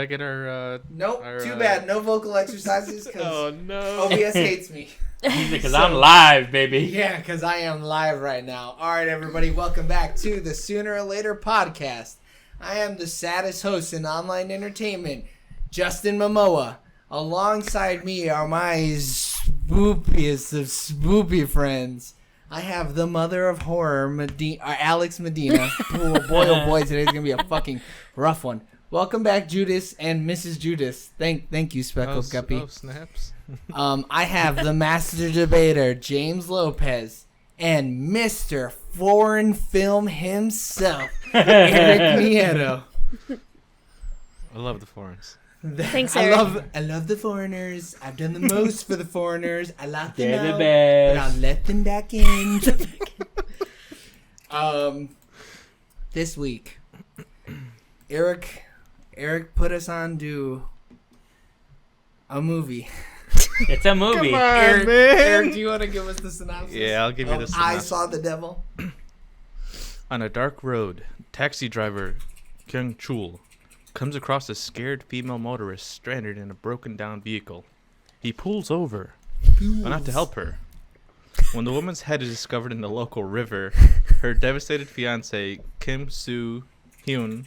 gotta get our. Nope. Too bad. No vocal exercises. Oh no. OBS hates me. Because I'm live, baby. Yeah, because I am live right now. All right, everybody, welcome back to the Sooner or Later podcast. I am the saddest host in online entertainment, Justin Momoa. Alongside me are my spoopiest of spoopy friends. I have the mother of horror, Alex Medina. Oh boy, today's going to be a fucking rough one. Welcome back, Judas and Mrs. Judas. Thank you, Speckled Guppy. Oh, snaps. I have the master debater, James Lopez, and Mr. Foreign Film himself, Eric Nieto. I love the foreigners. Thanks, Eric. I love the foreigners. I've done the most for the foreigners. I locked them They're out, the best. but I'll let them back in. This week, Eric put us on to a movie. It's a movie. Come on, Eric, man. Eric, do you want to give us the synopsis? Yeah, I'll give you the synopsis. I Saw the Devil. On a dark road, taxi driver Kyung Chul comes across a scared female motorist stranded in a broken down vehicle. He pulls over, but not to help her. When the woman's head is discovered in the local river, her devastated fiancé, Kim Soo Hyun,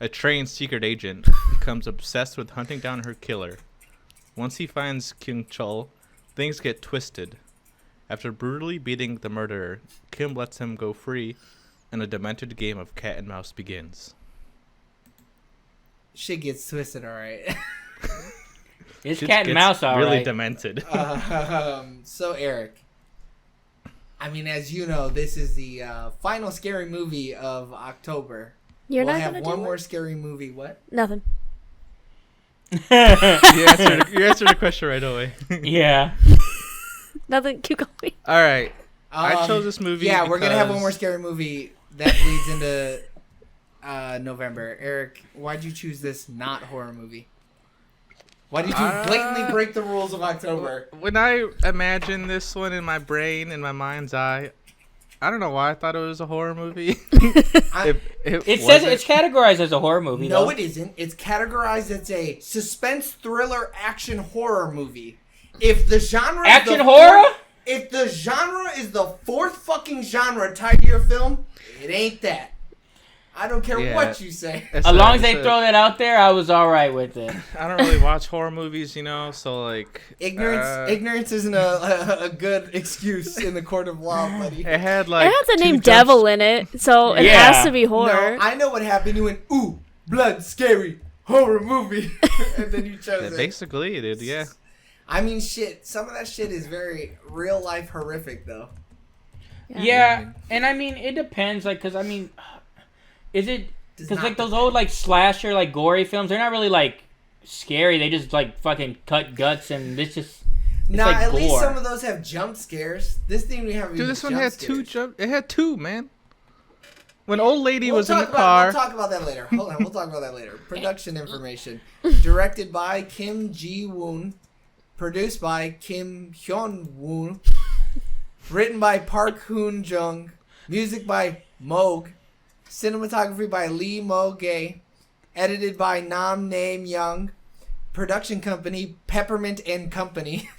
a trained secret agent, becomes obsessed with hunting down her killer. Once he finds Kyung Chul, things get twisted. After brutally beating the murderer, Kim lets him go free, and a demented game of cat and mouse begins. Shit gets twisted, all right. It's Shit cat and gets mouse, all really right. demented. So, Eric, I mean, as you know, this is the final scary movie of October. You're we'll not have going to one do more it? scary movie. What? Nothing. You answered the question right away. Yeah. Nothing. Keep going. All right. I chose this movie. Yeah, we're going to have one because- more scary movie that bleeds into November. Eric, why'd you choose this not horror movie? Why did you blatantly break the rules of October? When I imagine this one in my brain, in my mind's eye, I don't know why I thought it was a horror movie. It says it's categorized as a horror movie. No, though. it isn't. It's categorized as a suspense thriller action horror movie. If the genre Action horror? If the genre is the fourth fucking genre tied to your film, it ain't that. I don't care what you say. As long as they throw that out there, I was all right with it. I don't really watch horror movies, so like Ignorance isn't a good excuse in the court of law, buddy. It had like It has the name Devil in it, so it Yeah. has to be horror. No, I know what happened. You went, ooh, blood, scary, horror movie. And then you chose it. Basically, dude, yeah. I mean, shit, some of that shit is very real life horrific, though. Yeah, and I mean, it depends, like, because, I mean, is it, Does because, not like, those depend. old, like, slasher, like, gory films, they're not really, like, scary, they just, like, fucking cut guts, and it's just, it's Nah, like at gore. least some of those have jump scares. This thing we have. Dude, this one jump had scares. It had two, man. When old lady was in the We'll car. talk about that later. Hold on, we'll talk about that later. Production information. Directed by Kim Ji-woon. Produced by Kim Hyun-woon. Written by Park Hoon-jung. Music by Moog. Cinematography by Lee Mo-gae. Edited by Nam Nae-myung. Production company Peppermint and Company.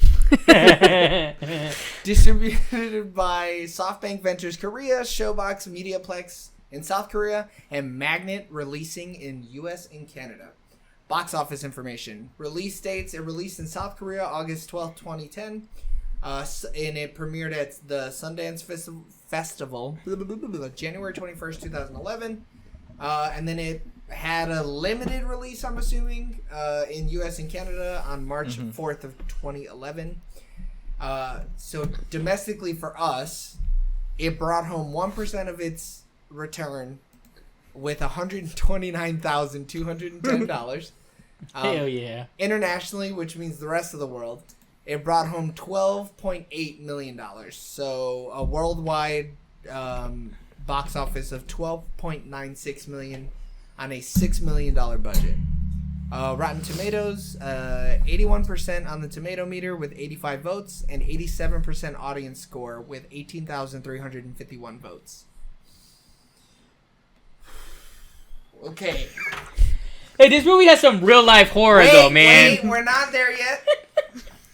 Distributed by SoftBank Ventures Korea, Showbox Mediaplex in South Korea, and Magnet releasing in US and Canada. Box office information. Release dates. It released in South Korea August 12th, 2010. And it premiered at the Sundance Festival January 21st, 2011. And then it had a limited release, I'm assuming, in US and Canada on March 4th of 2011. So domestically for us, it brought home 1% of its return with $129,210. Hell yeah. Internationally, which means the rest of the world, it brought home $12.8 million. So a worldwide box office of $12.96 million on a $6 million budget. Rotten Tomatoes, 81% on the tomato meter with 85 votes, and 87% audience score with 18,351 votes. Okay. Hey, this movie has some real life horror though, man. Wait, we're not there yet.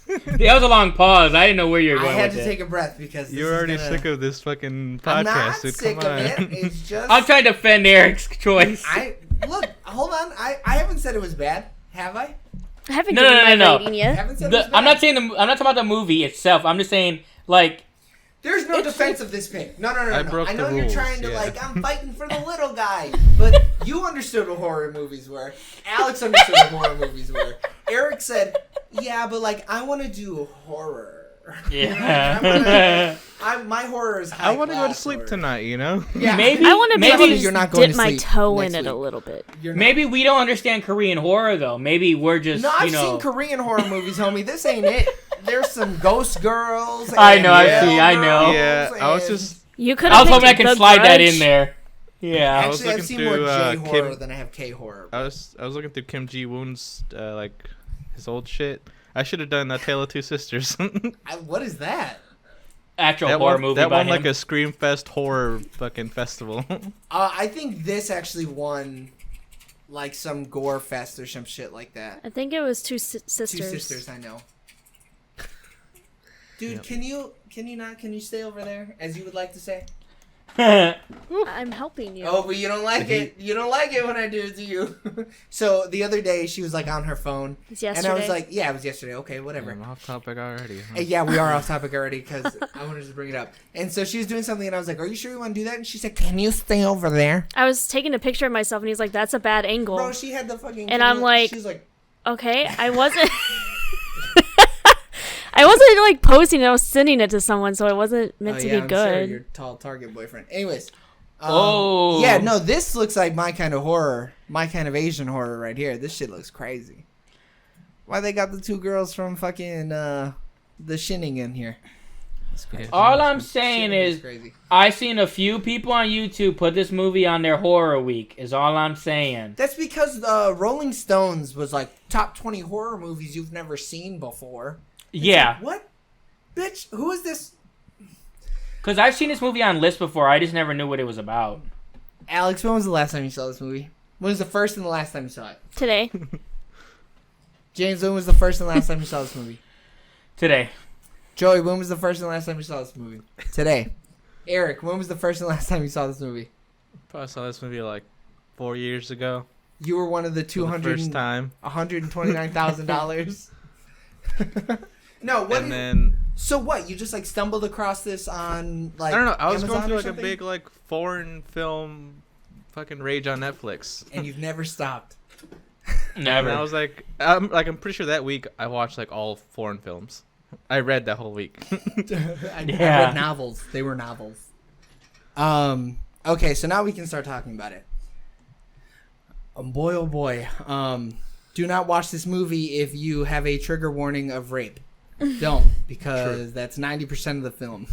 That was a long pause. I didn't know where you were going I had with to it. take a breath because You're already sick of this fucking podcast. I'm not dude. sick Come of on. it. It's just I'm trying to defend Eric's choice. Look. Hold on. I haven't said it was bad, have I? I haven't No, given no, my no, no. rating I yet. haven't said it was bad. I'm not saying I'm not talking about the movie itself. I'm just saying like There's no defense of this pick. No. I broke I know the you're rules, trying to yeah. I'm fighting for the little guy, but you understood what horror movies were. Alex understood what horror movies were. Eric said, "Yeah, but I want to do horror." yeah. My horror is I want to go to high-class sleep horror. tonight, you know? Yeah. Maybe I want to be able maybe to you're not just going dip to my sleep toe next in it a week. little bit. You're not. maybe we don't understand Korean horror though. Maybe we're just No, I've you know. seen Korean horror movies, homie. This ain't it. There's some ghost girls. I and know, I've hell seen, I know. girls Yeah, I was and- just... You could. I was hoping I could slide that in there. Yeah. I was Actually, I've looking seen more through, J horror Kim- than I have K horror. I was looking through Kim Ji-woon's, his old shit. I should have done A Tale of Two Sisters. What is that? Actual that horror one, movie that by won him. like a Screamfest horror fucking festival. I think this actually won, some gore fest or some shit like that. I think it was two sisters. Two sisters, I know. Dude, Yep. can you stay over there, as you would like to say? I'm helping you. Oh, but you don't like it. You don't like it when I do it to you. So the other day, she was on her phone, It's and yesterday. I was like, "Yeah, it was yesterday. Okay, whatever." I'm off topic already. Huh? Yeah, we are off topic already because I wanted to bring it up. And so she was doing something, and I was like, "Are you sure you want to do that?" And she said, "Can you stay over there?" I was taking a picture of myself, and he's like, "That's a bad angle." Bro, she had the fucking. And I'm like- she's like, Okay, I wasn't. I wasn't posting it. I was sending it to someone, so it wasn't meant to be I'm good. Sure, your tall Target boyfriend. Anyways. Oh. Yeah, no, this looks like my kind of horror, my kind of Asian horror right here. This shit looks crazy. Why they got the two girls from fucking the Shining in here? That's crazy. All I'm saying Shining is, crazy. I seen a few people on YouTube put this movie on their horror week. Is all I'm saying. That's because Rolling Stones was top 20 horror movies you've never seen before. Yeah, What? Bitch, who is this? because I've seen this movie on lists before. I just never knew what it was about. Alex, when was the last time you saw this movie? When was the first and the last time you saw it? Today. James, when was the first and last time you saw this movie? Today. Joey, when was the first and last time you saw this movie? Today. Eric, when was the first and last time you saw this movie? Probably saw this movie 4 years ago. You were one of the For the first time. $129,000. No, what? And then So what? You just stumbled across this on I don't know. I was Amazon going or through a something? big foreign film fucking rage on Netflix. and you've never stopped. Never. And I was I'm pretty sure that week I watched all foreign films. I read that whole week. I Yeah. read novels. They were novels. Okay, so now we can start talking about it. Boy, oh boy. Do not watch this movie if you have a trigger warning of rape. Don't, because that's 90% of the film.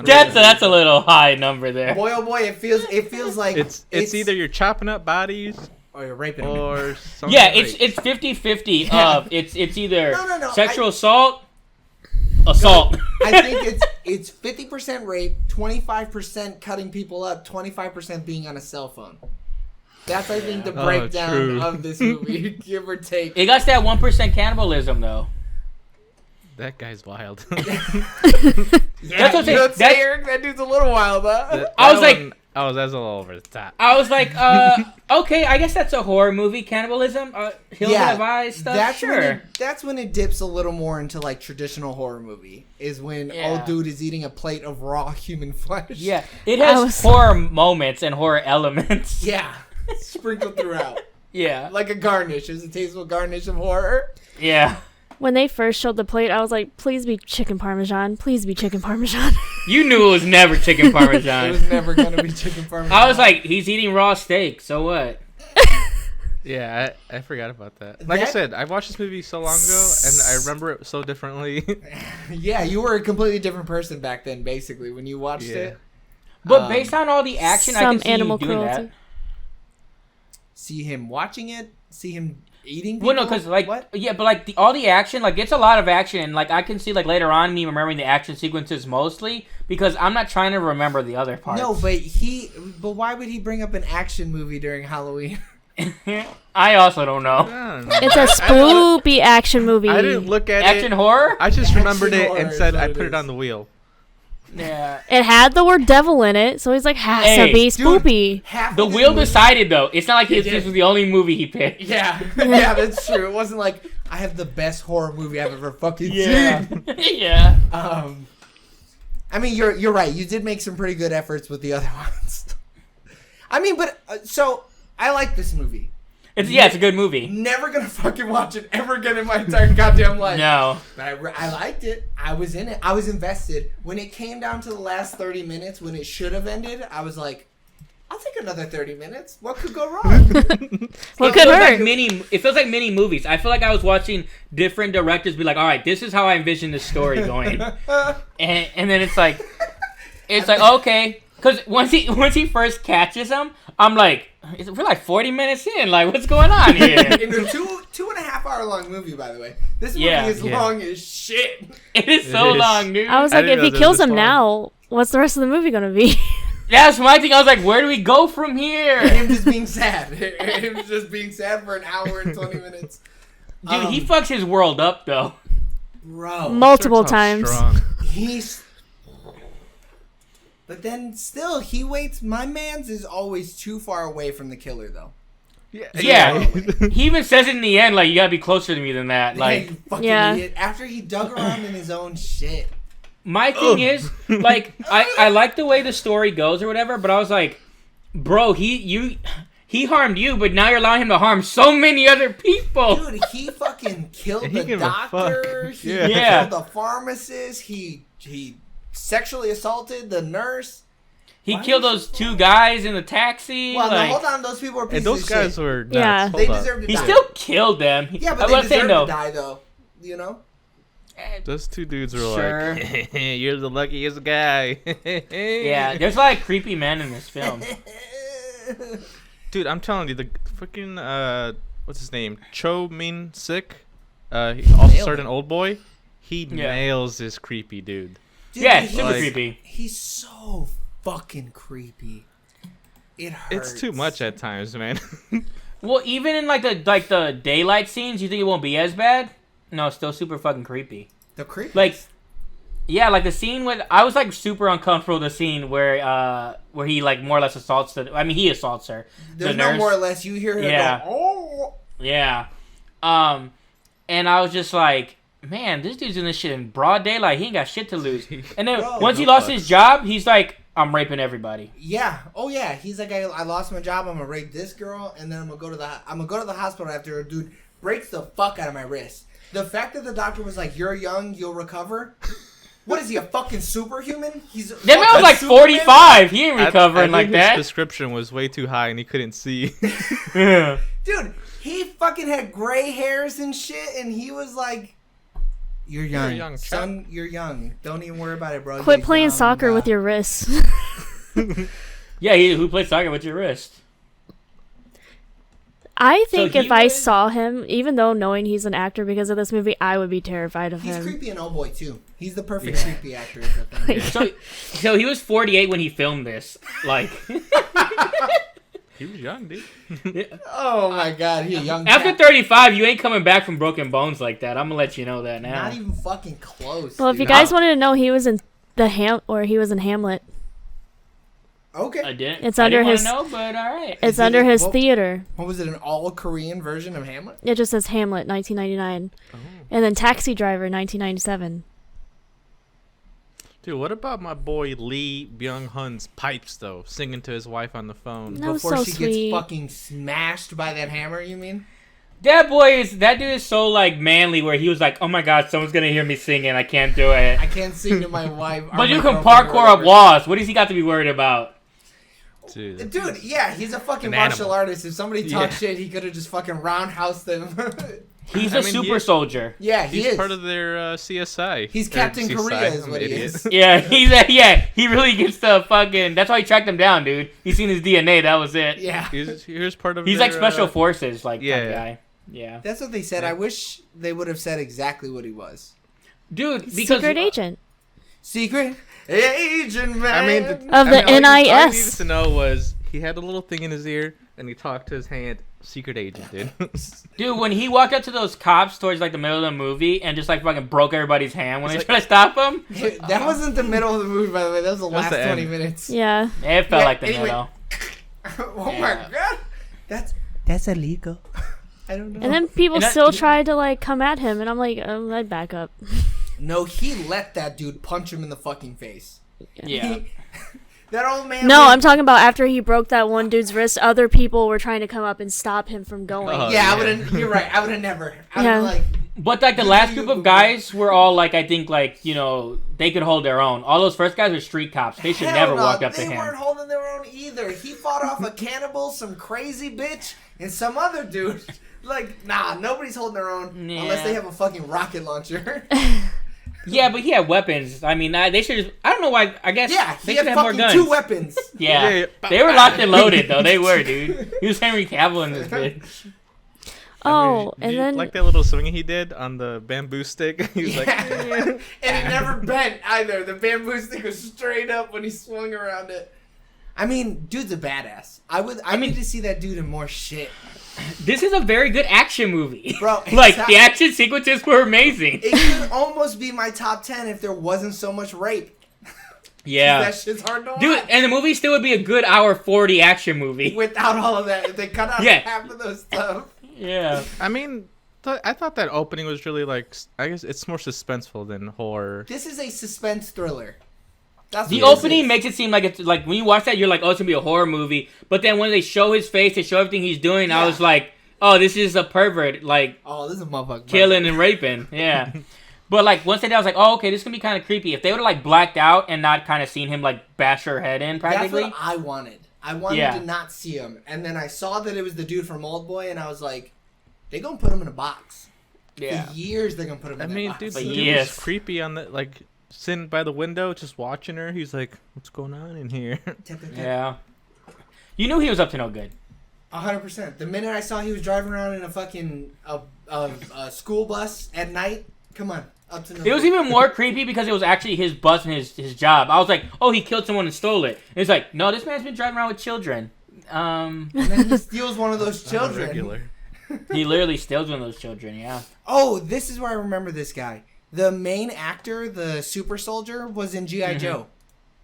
That's a little high number there. Boy, oh boy, it feels like it's either you're chopping up bodies or you're raping them. or something. Yeah, it's 50-50 Yeah. of it's either No, sexual assault. I think it's 50% rape, 25% cutting people up, 25% being on a cell phone. That's I think the breakdown true. of this movie, give or take. It got that 1% cannibalism though. That guy's wild. Yeah, That's what I'm saying. you don't say, That's- Eric. That dude's a little wild, huh? I was like- that's a little over the top. I was like, okay, I guess that's a horror movie, cannibalism. Hilda Yeah, Vice stuff. That's when it dips a little more into traditional horror movie. Is when Yeah. old dude is eating a plate of raw human flesh. Yeah, it has horror moments and horror elements. Yeah. Sprinkled throughout. Yeah. Like a garnish. It's a tasteful garnish of horror. Yeah. When they first showed the plate, I was like, "Please be chicken parmesan. Please be chicken parmesan." You knew it was never chicken It parmesan. was never gonna be chicken parmesan. I was like, he's eating raw steak, so what? Yeah, I forgot about that. Like I That- said, I watched this movie so long ago, and I remember it so differently. Yeah, you were a completely different person back then, basically, when you watched Yeah. it. But based on all the action, I Some can see animal you doing cruelty. that. See him watching it, see him eating people. Well, no, because what? yeah, but all the action, it's a lot of action, and I can see later on me remembering the action sequences mostly because I'm not trying to remember the other parts. No, but why would he bring up an action movie during Halloween? I also don't know. I don't know. It's a spoopy action movie. I didn't look at Action it. horror? I just remembered Action it horror and is said what I it put it is. on the wheel. Yeah. It had the word devil in it, so he's like, has to Hey, be dude. spoopy. Half The of this wheel movie- decided though. It's not like It this did. was the only movie he picked. Yeah, yeah, that's true. It wasn't like I have the best horror movie I've ever fucking seen. Yeah. I mean, you're right. You did make some pretty good efforts with the other ones. I mean, but so I like this movie. It's a good movie. Never gonna fucking watch it ever again in my entire goddamn life. No. But I liked it. I was in it. I was invested. When it came down to the last 30 minutes, when it should have ended, I was like, I'll take another 30 minutes. What could go wrong? What It could feels like hurt? it feels like mini movies. I feel like I was watching different directors be like, all right, this is how I envision this story going. and then it's like okay. Because once he first catches him, I'm like, we're like 40 minutes in. Like, what's going on here? In a 2.5 hour long movie, by the way. This movie Yeah. is long as shit. It is so It is. long, dude. I was I like, didn't if he know kills this him long. now, what's the rest of the movie gonna be? That's my thing. I was like, where do we go from here? Him just being sad. Him just being sad for an hour and 20 minutes. Dude, he fucks his world up, though. Bro. Multiple Starts off times. strong. He's. But then still, he waits. My man's is always too far away from the killer, though. Yeah. He even says it in the end, like, you gotta be closer to me than that. Yeah, Like, you fucking Yeah. idiot. After he dug around in his own shit. my thing is, like, I like the way the story goes or whatever, but I was like, bro, he harmed you, but now you're allowing him to harm so many other people. Dude, he fucking killed He the gave a doctor. fuck. He Yeah. killed the pharmacist. He sexually assaulted the nurse. He Why killed is those he two fine? guys in the taxi. Well, like, no, hold on. Those people were pieces And those of guys shit. were nuts. Yeah. Hold They up. deserve to he die. still killed them. Yeah, but I they was saying, deserve though. to die, though. You know? Those two dudes were Sure. like, "You're the luckiest guy." Yeah, there's a lot of creepy men in this film. Dude, I'm telling you, the freaking what's his name? Cho Min Sik. He also Nailed starred it. in Old Boy. He Yeah. nails this creepy dude. Dude, Yeah, he's- super Like- creepy. He's so fucking creepy. It hurts. It's too much at times, man. Well, even in like the daylight scenes, you think it won't be as bad? No, it's still super fucking creepy. The creepy. Like, yeah, like the scene with I was like super uncomfortable. The scene where he like more or less assaults he assaults her. There's the no nurse. more or less. You hear her Yeah. go, oh. Yeah. And I was just like, man, this dude's doing this shit in broad daylight. He ain't got shit to lose. And then Bro, once he no lost fucks. his job, he's like, I'm raping everybody. Yeah. Oh yeah. He's like, I lost my job. I'm gonna rape this girl, and then I'm gonna go to the hospital after a dude breaks the fuck out of my wrist. The fact that the doctor was like, "You're young, you'll recover." What is he, a fucking superhuman? He's That man was fucking like Superman? 45. He ain't I recovering think like his that. prescription was way too high and he couldn't see. Dude, he fucking had gray hairs and shit, and he was like, "You're young, young chap." son. You're young. Don't even worry about it, bro. Quit You're playing young, soccer bro." with your wrists. Yeah, who plays soccer with your wrist? I think he if I would- saw him, even though knowing he's an actor because of this movie, I would be terrified of He's him. creepy in Old Boy too. He's the perfect creepy actor. Is the thing. So he was 48 when he filmed this. Like, He was young, dude. Oh my god, he a young. after chap. 35, you ain't coming back from broken bones like that. I'm gonna let you know that now. Not even fucking close. Well, if you dude. guys wanted to know, he was in he was in Hamlet. Okay. I didn't. It's I under didn't his- wanna know, but all right. It's it under a- his what- theater. What was it? An all Korean version of Hamlet? It just says Hamlet, 1999, Oh. and then Taxi Driver, 1997. Dude, what about my boy Lee Byung-hun's pipes though, singing to his wife on the phone? That was Before so she sweet. gets fucking smashed by that hammer, you mean? That dude is so like manly where he was like, oh my god, someone's gonna hear me singing. I can't do it. I can't sing to my wife. or But you my can girlfriend or parkour up whatever. walls. What does he got to be worried about? Dude, Dude, yeah, he's a fucking An martial animal. artist. If somebody talked Yeah. shit, he could have just fucking roundhoused them. He's I a mean, super soldier. yeah, he he's is. part of their CSI. He's Or Captain CSI, Korea is I'm what an he idiot. is. Yeah, he really gets the fucking. That's why he tracked him down, dude. He seen his DNA. That was it. Yeah. He's part of He's their, like special forces, like yeah. that guy. Yeah, That's what they said. I wish they would have said exactly what he was. dude. Because Secret agent. Secret agent man. I mean, Of the all you NIS. needed to know was he had a little thing in his ear. and he talked to his hand. Secret agent, dude. Dude, when he walked up to those cops towards like the middle of the movie and just like fucking broke everybody's hand when they tried to stop him. That wasn't the middle of the movie, by the way. That was the last the 20 end. minutes. Yeah. It felt Yeah, like the anyway. middle. Oh my god. That's illegal. I don't know. And then people And that- still tried to like come at him, and I'm like, I'd back up. No, he let that dude punch him in the fucking face. Yeah. That old man. No, I'm talking about after he broke that one dude's wrist, other people were trying to come up and stop him from going. Oh, Yeah, I yeah. would have. You're right. I would have never. I Yeah. would like. But like the last group of guys were all like, I think like, you know, they could hold their own. All those first guys were street cops. They should Hell never no, walk up to They him. weren't holding their own either. He fought off a cannibal, some crazy bitch, and some other dude. Like, nah, nobody's holding their own Yeah. unless they have a fucking rocket launcher. Yeah, but he had weapons. I mean, they should just... I don't know why. I guess Yeah, they he should had have more fucking guns. 2 weapons. Yeah. Yeah. They were locked and loaded, though. They were, dude. He was Henry Cavill in this bitch. Oh, Did and you then like that little swing he did on the bamboo stick? He was like, And it never bent either. The bamboo stick was straight up when he swung around it. I mean, dude's a badass. I need to see that dude in more shit. This is a very good action movie. Bro, Like, it's the action sequences were amazing. It could almost be my top 10 if there wasn't so much rape. Yeah. That shit's hard to watch. Dude, and the movie still would be a good hour 40 action movie. Without all of that, if they cut out Yeah. half of those stuff. Yeah. I mean, I thought that opening was really like, I guess it's more suspenseful than horror. This is a suspense thriller. That's The what this opening is. makes it seem like it's like when you watch that, you're like, oh, it's gonna be a horror movie. But then when they show his face, they show everything he's doing. I Yeah. was like, oh, this is a pervert, like Oh, this is a motherfucker. killing and raping. Yeah. But like once they did, I was like, oh, okay, this is gonna be kind of creepy. If they would have like blacked out and not kind of seen him like bash her head in That's practically. what I wanted. I wanted Yeah. to not see him. And then I saw that it was the dude from Old Boy, and I was like, they gonna put him in a box. Yeah. For years, they're gonna put him I in mean, that dude, box. But he yes. was creepy on the, like, sitting by the window, just watching her. He's like, what's going on in here? Yeah. You knew he was up to no good. 100%. The minute I saw he was driving around in a fucking a school bus at night, come on, up to no It was good. even more creepy because it was actually his bus and his job. I was like, oh, he killed someone and stole it. And it's like, no, this man's been driving around with children. And then he steals one of those Not a children. regular. He literally steals one of those children, yeah. Oh, this is where I remember this guy. The main actor, the super soldier, was in G.I. Joe.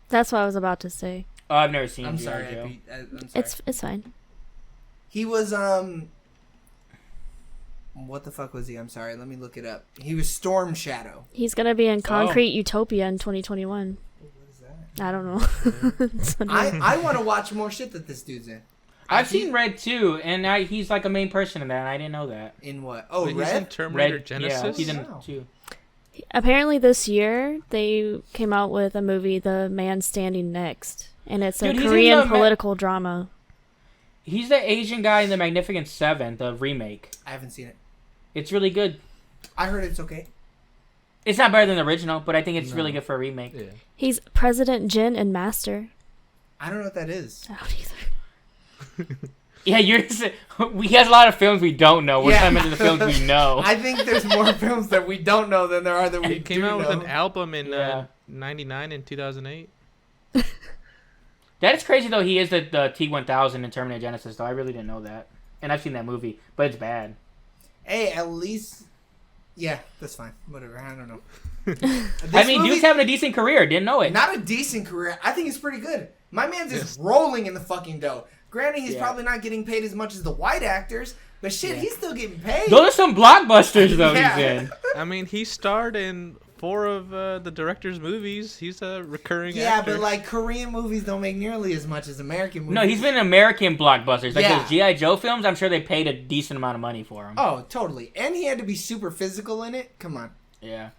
that's what I was about to say. Oh, I've never seen I'm G.I. sorry. Joe. I'm sorry. It's fine. He was what the fuck was he? I'm sorry. Let me look it up. He was Storm Shadow. He's gonna be in Concrete Utopia in 2021. What is that? I don't know. It's another- I want to watch more shit that this dude's in. I've seen Red too, and he's like a main person in that, and I didn't know that. In what? Oh, Wait, he's in Red? Terminator Red, Genesis? yeah, he's in Wow. too. Apparently this year they came out with a movie, The Man Standing Next, and it's a Dude, he's in Korean the Ma- political drama. He's the Asian guy in the Magnificent Seven, the remake. I haven't seen it. It's really good. I heard it's okay. It's not better than the original, but I think it's really No. good for a remake. Yeah. He's President Jin and Master. I don't know what that is. I don't either. Yeah, he has a lot of films we don't know. We're Yeah. talking about the films we know. I think there's more films that we don't know than there are that we He came do out with know. an album in Yeah. 99 and 2008. That is crazy though. He is the T-1000 in Terminator Genesis, though. I really didn't know that, and I've seen that movie, but it's bad. Hey, at least... Yeah, that's fine. Whatever. I don't know. I mean, dude's having a decent career. Didn't know it. Not a decent career. I think it's pretty good. My man's Yes. just rolling in the fucking dough. Granted, he's Yeah. probably not getting paid as much as the white actors, but shit, Yeah. he's still getting paid. Those are some blockbusters though. Yeah. He's in. I mean, he starred in 4 of the director's movies. He's a recurring Yeah, actor. but like Korean movies don't make nearly as much as American movies. No, he's been in American blockbusters. Like Yeah. those G.I. Joe films, I'm sure they paid a decent amount of money for him. Oh, totally. And he had to be super physical in it. Come on. Yeah.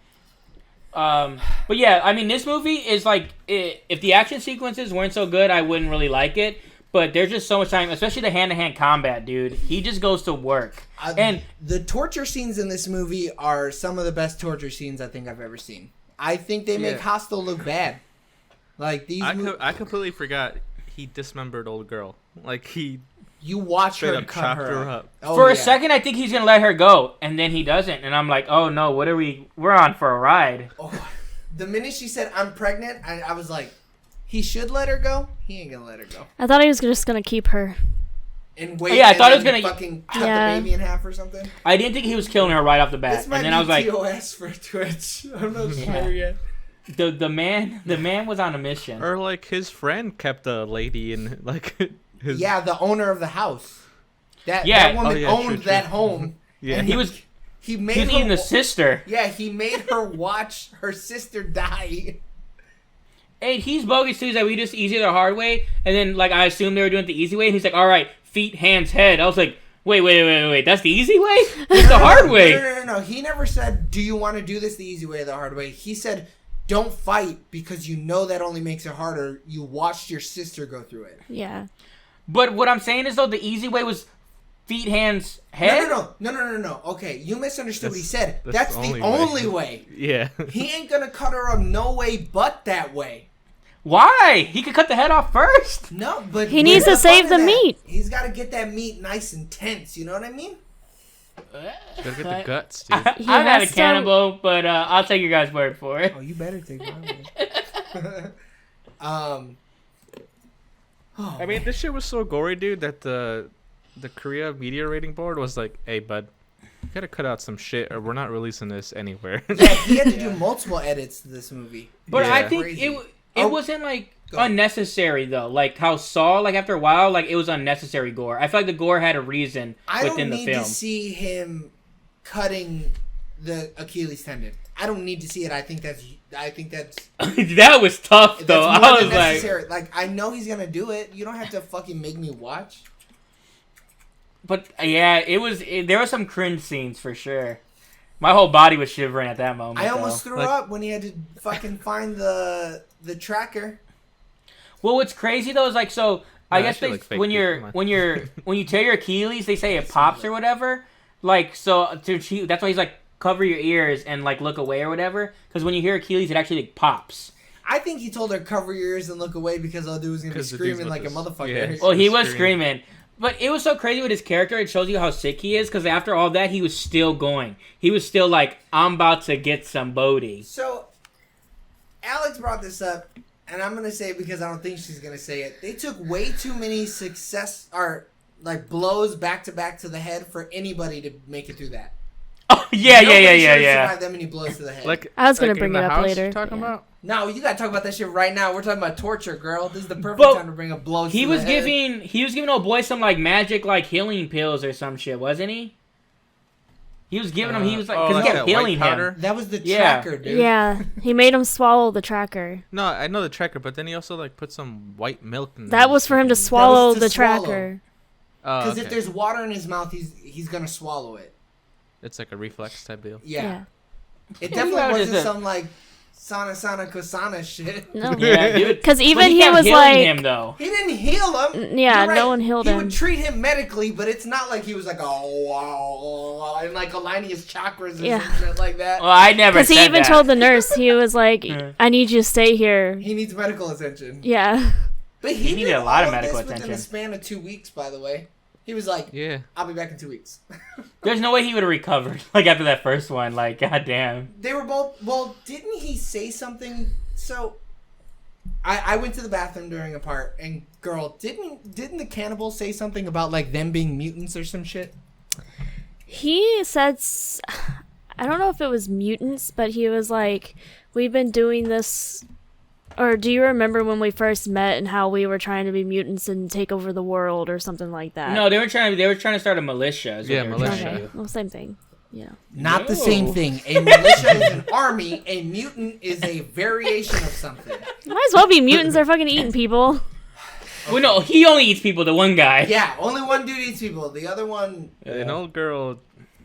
But yeah, I mean, this movie is like, if the action sequences weren't so good, I wouldn't really like it. But there's just so much time, especially the hand-to-hand combat, dude. He just goes to work. And the torture scenes in this movie are some of the best torture scenes I think I've ever seen. I think they make Yeah. Hostel look bad. Like these, I completely forgot he dismembered old girl. Like, he you watch straight her up cut chopped her her up. up. Oh, for a yeah. second, I think he's going to let her go. And then he doesn't. And I'm like, oh no, we're on for a ride. Oh, the minute she said I'm pregnant, I was like, he should let her go. He ain't gonna let her go. I thought he was just gonna keep her. And wait, Yeah, I thought it was and then gonna- fucking cut Yeah. the baby in half or something. I didn't think he was killing her right off the bat, This might and then be I was like, TOS for Twitch. I'm not Yeah. sure yet. the man was on a mission. Or like his friend kept a lady in like his. Yeah, the owner of the house. That Yeah. woman Oh, yeah, owned true. that home. Yeah. And He was he he made was her eating the wa- sister. Yeah, he made her watch her sister die. Hey, he's bogus too. He's like, we just easy the hard way, and then like I assumed they were doing it the easy way. And he's like, all right, feet, hands, head. I was like, wait, that's the easy way? It's the hard way. No. He never said, "Do you want to do this the easy way or the hard way?" He said, "Don't fight because you know that only makes it harder. You watched your sister go through it." Yeah. But what I'm saying is though, the easy way was feet, hands, head. No. Okay, you misunderstood what he said. That's That's the the only only way. Yeah. He ain't gonna cut her up no way but that way. Why? He could cut the head off first. No, but He needs where's to save fun the in that? meat. He's got to get that meat nice and tense. You know what I mean? Gotta get the guts, dude. I'm not a has to- cannibal, but I'll take your guys' word for it. Oh, you better take my word. I mean, this shit was so gory, dude, that the Korea Media Rating Board was like, "Hey, bud, you gotta cut out some shit, or we're not releasing this anywhere." Yeah, he had to do multiple edits to this movie. But Yeah. I think Crazy. it Oh. wasn't like Go ahead. unnecessary though. Like how Saw, like after a while, like it was unnecessary gore. I feel like the gore had a reason I within don't the need film. to see him cutting the Achilles tendon. I don't need to see it. I think that's That was tough though. that's more I than was like, necessary. Like I know he's gonna do it. You don't have to fucking make me watch. but yeah, there were some cringe scenes for sure. My whole body was shivering at that moment. I almost though. threw Like- up when he had to fucking find the tracker. Well, what's crazy though is like so. I No, guess that shit they, look fake, when dude. you're Come on. when you tear your Achilles, they say it pops or whatever. Like so, that's why he's like cover your ears and like look away or whatever. Because when you hear Achilles, it actually like, pops. I think he told her cover your ears and look away because all dude was gonna be 'Cause the dude's screaming like a about to- motherfucker. yeah. Well, he He's was screaming. screaming. But it was so crazy with his character. It shows you how sick he is. Because after all that, he was still going. He was still like, I'm about to get some booty. So, Alex brought this up, and I'm gonna say it because I don't think she's gonna say it. They took way too many blows back to back to the head for anybody to make it through that. Oh, yeah. Nobody should've survived that many blows to the head. Like I was gonna like bring in it the up house later, you're talking yeah. about? No, you gotta talk about that shit right now. We're talking about torture, girl. This is the perfect But time to bring up blows. He to was the head. giving old boy some like magic like healing pills or some shit, wasn't he? He was giving him. He was like, because like he that kept white healing powder? him. That was the Yeah. tracker, dude. Yeah. He made him swallow the tracker. No, I know the tracker, but then he also like put some white milk in That was for him to swallow to the swallow. tracker. Because okay. if there's water in his mouth, he's gonna swallow it. It's like a reflex type deal. Yeah. It Yeah, definitely what is wasn't it? some like sana kosana shit. No. Yeah, dude. Because But even he kept was healing like, him though. He didn't heal him. Yeah, You're no one healed he him. would treat him medically, but it's not like he was like, oh, wow, and like aligning his chakras or Yeah. some shit like that. Well, I never. because he said even that. told the nurse, he was like, Yeah. I need you to stay here. He needs medical attention. Yeah. But He he needed did a lot of all medical this within attention. the span of 2 weeks, by the way. He was like, Yeah. I'll be back in 2 weeks. There's no way he would have recovered like after that first one. Like, goddamn. They were both, well, didn't he say something? So, I went to the bathroom during a part, and girl, didn't the cannibal say something about like them being mutants or some shit? He said, I don't know if it was mutants, but he was like, we've been doing this. Or do you remember when we first met and how we were trying to be mutants and take over the world or something like that? No, they were trying to start a militia. is what Yeah, they were trying to militia. Okay. do. Well, same thing. Yeah. Not the No. same thing. A militia is an army. A mutant is a variation of something. Might as well be mutants. They're fucking eating people. Well, no, he only eats people. The one guy. Yeah, only one dude eats people. The other one, An old girl,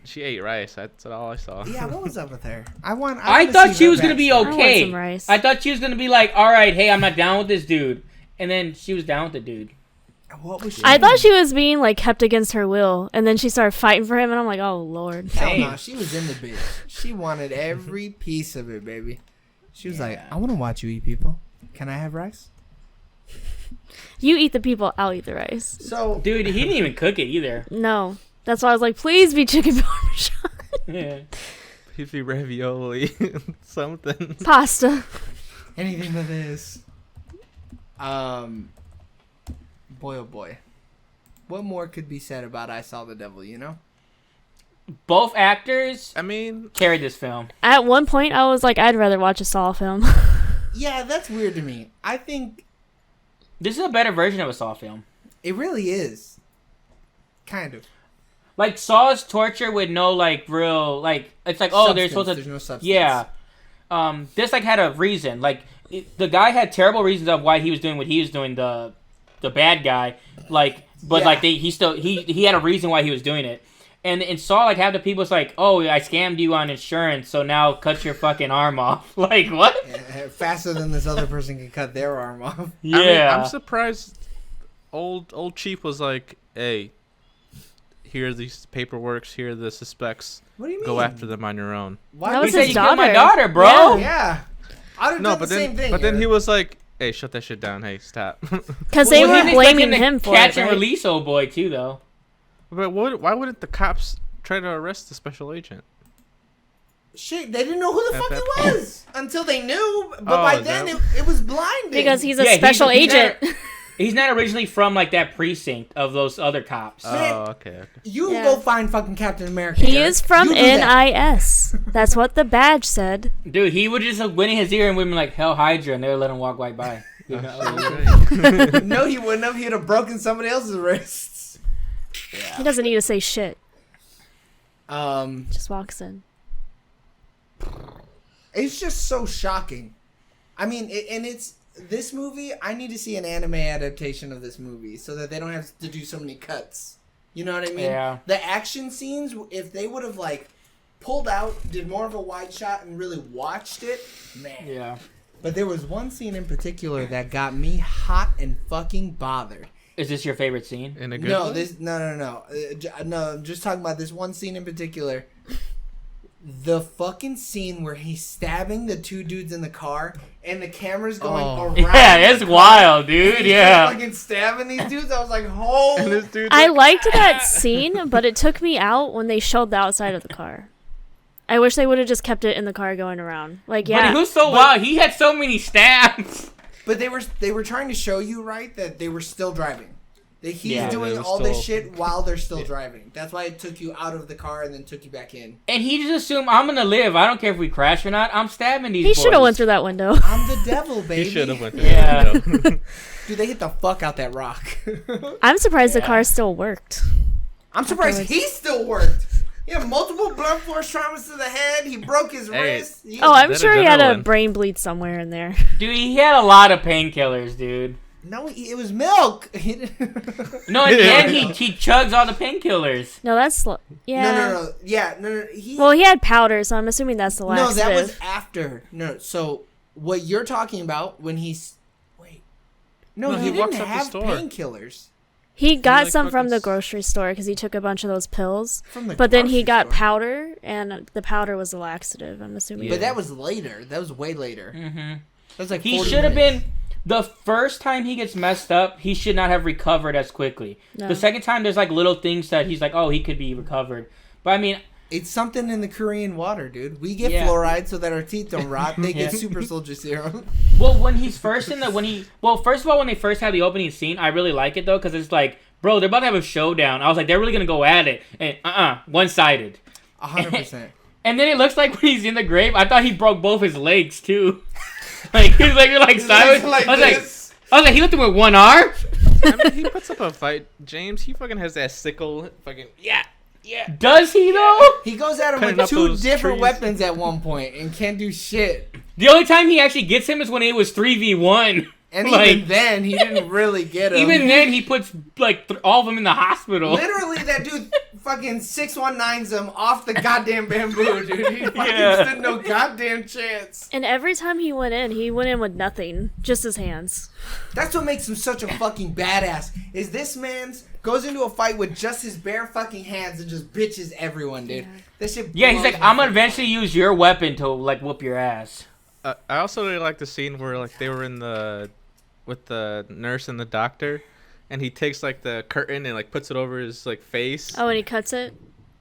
she ate rice. That's all I saw. yeah. What was up with her? I I thought she was gonna be want okay. some rice. I thought she was gonna be like, all right, hey, I'm not down with this dude, and then she was down with the dude. What was she? I thought she was being like kept against her will, and then she started fighting for him, and I'm like, oh lord. Hell Same. no, she was in the bitch. She wanted every piece of it, baby. She was like, Yeah. I want to watch you eat people. Can I have rice? You eat the people, I'll eat the rice. So, Dude, he didn't even cook it either. No, that's why I was like, please be chicken parmesan, Yeah. Beefy ravioli, something. pasta. anything but this. Boy, oh boy. What more could be said about I Saw the Devil, you know? Both actors I mean, carried this film. At one point, I was like, I'd rather watch a Saw film. Yeah, that's weird to me. I think This is a better version of a Saw film. it really is. Kind of. Like Saw's torture with no like real like it's like oh they're supposed to There's no substance. yeah. This like had a reason. Like the guy had terrible reasons of why he was doing what he was doing. The bad guy like but Yeah. like he had a reason why he was doing it. And Saw like have the people it's like oh I scammed you on insurance so now cut your fucking arm off. Like what? Yeah, faster than this other person can cut their arm off. Yeah. I mean, I'm surprised. Old Chief was like, "Hey, here are these paperworks. Here are the suspects. What do you mean? Go after them on your own." Why That would He was said his you killed my daughter. daughter, bro. Yeah. I would have No, done but the same then thing. but then he was like, "Hey, shut that shit down. Hey, stop." Because they Well, were he was blaming expecting to him for catch it. and Right? release old boy too though. But why wouldn't the cops try to arrest the special agent? Shit, they didn't know who the At fuck that it was until they knew. But Oh, by is then, that- it was blinding. Because he's a Yeah, special he's agent. He's not originally from like that precinct of those other cops. Man. Oh, okay. You Yeah. go find fucking Captain America. He Eric. is from You do that. NIS. That's what the badge said. Dude, he would just win in his ear and would be like, Hell Hydra, and they would let him walk right by. You know? Okay. No, he wouldn't have. He'd have broken somebody else's wrists. He doesn't need to say shit. Just walks in. It's just so shocking. I mean, it's this movie. I need to see an anime adaptation of this movie so that they don't have to do so many cuts. You know what I mean? Yeah. The action scenes, if they would have like pulled out, did more of a wide shot, and really watched it, man. Yeah. But there was one scene in particular that got me hot and fucking bothered. Is this your favorite scene? In a good No, way? no. No, I'm just talking about this one scene in particular. The fucking scene where he's stabbing the two dudes in the car and the camera's going around. Yeah, it's the car, wild, and dude. he's Yeah. just fucking stabbing these dudes. I was like, oh. And this dude's I like, liked that scene, but it took me out when they showed the outside of the car. I wish they would have just kept it in the car going around. Like, But yeah. he was so wild. He had so many stabs. But they were trying to show you, right, that they were still driving. That he's Yeah, doing they were all this still- shit while they're still driving. That's why it took you out of the car and then took you back in. And he just assumed, I'm going to live. I don't care if we crash or not. I'm stabbing these He boys. should have went through that window. I'm the devil, baby. He should have went through Yeah. that window. Dude, they hit the fuck out that rock. I'm surprised the Yeah. car still worked. I'm surprised he still worked. He had multiple blunt force traumas to the head. He broke his Hey. wrist. Oh, I'm That sure he had a adrenaline. brain bleed somewhere in there. Dude, he had a lot of painkillers, dude. No, it was milk. No, in the end, he chugs all the painkillers. No, that's yeah. No. Yeah, no. He, Well, he had powder, so I'm assuming that's the no, laxative. that was after. No, so what you're talking about when he's wait? No, No, he he walks didn't up the have store. painkillers He got like some from fucking the grocery store because he took a bunch of those pills. from the. But then he grocery got store. powder, and the powder was the laxative. I'm assuming. But that was later. That was way later. Mm-hmm. That was like He 40 should have minutes. been... The first time he gets messed up, he should not have recovered as quickly. No. The second time, there's like little things that he's like, oh, he could be recovered. But I mean, It's something in the Korean water, dude. We get Yeah. fluoride so that our teeth don't rot. They get Yeah. super soldier serum. well, when he's first in the first of all, when they first had the opening scene, I really like it though because it's like, bro, they're about to have a showdown. I was like, they're really gonna go at it, and one-sided. 100%. And then it looks like when he's in the grave, I thought he broke both his legs too. Like he's like sideways. like I was this. like, he left him with one arm. I mean, he puts up a fight. James, he fucking has that sickle. Fucking yeah. Does he though? He goes at him Cutting with up two those different trees. weapons at one point and can't do shit. The only time he actually gets him is when it was 3v1. And Like- even then, he didn't really get him. Even then, he puts like all of them in the hospital. Literally, that dude fucking 619s him off the goddamn bamboo, dude. He fucking Yeah. stood no goddamn chance. And every time he went in with nothing, just his hands. That's what makes him such a fucking badass. Is this man's goes into a fight with just his bare fucking hands and just bitches everyone, dude. That shit. Yeah, he's blows like, my I'm gonna fucking eventually use your weapon to like whoop your ass. I also really like the scene where like they were in the with the nurse and the doctor, and he takes like the curtain and like puts it over his like face, Oh, and he cuts it.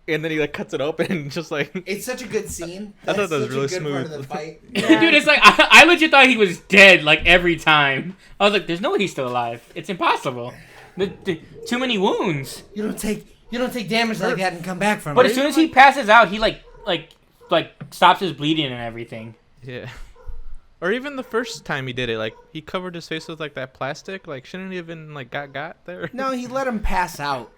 and then he like cuts it open and just like It's such a good scene. I thought that was such really a good part of smooth. the fight. Yeah. Dude, it's like I legit thought he was dead like every time. I was like, there's no way he's still alive. It's impossible. Too many wounds. You don't take damage like that and come back from But it. as soon as he passes out, he like stops his bleeding and everything. Yeah. Or even the first time he did it, like he covered his face with like that plastic. Like shouldn't he have been like got there? No, he let him pass out.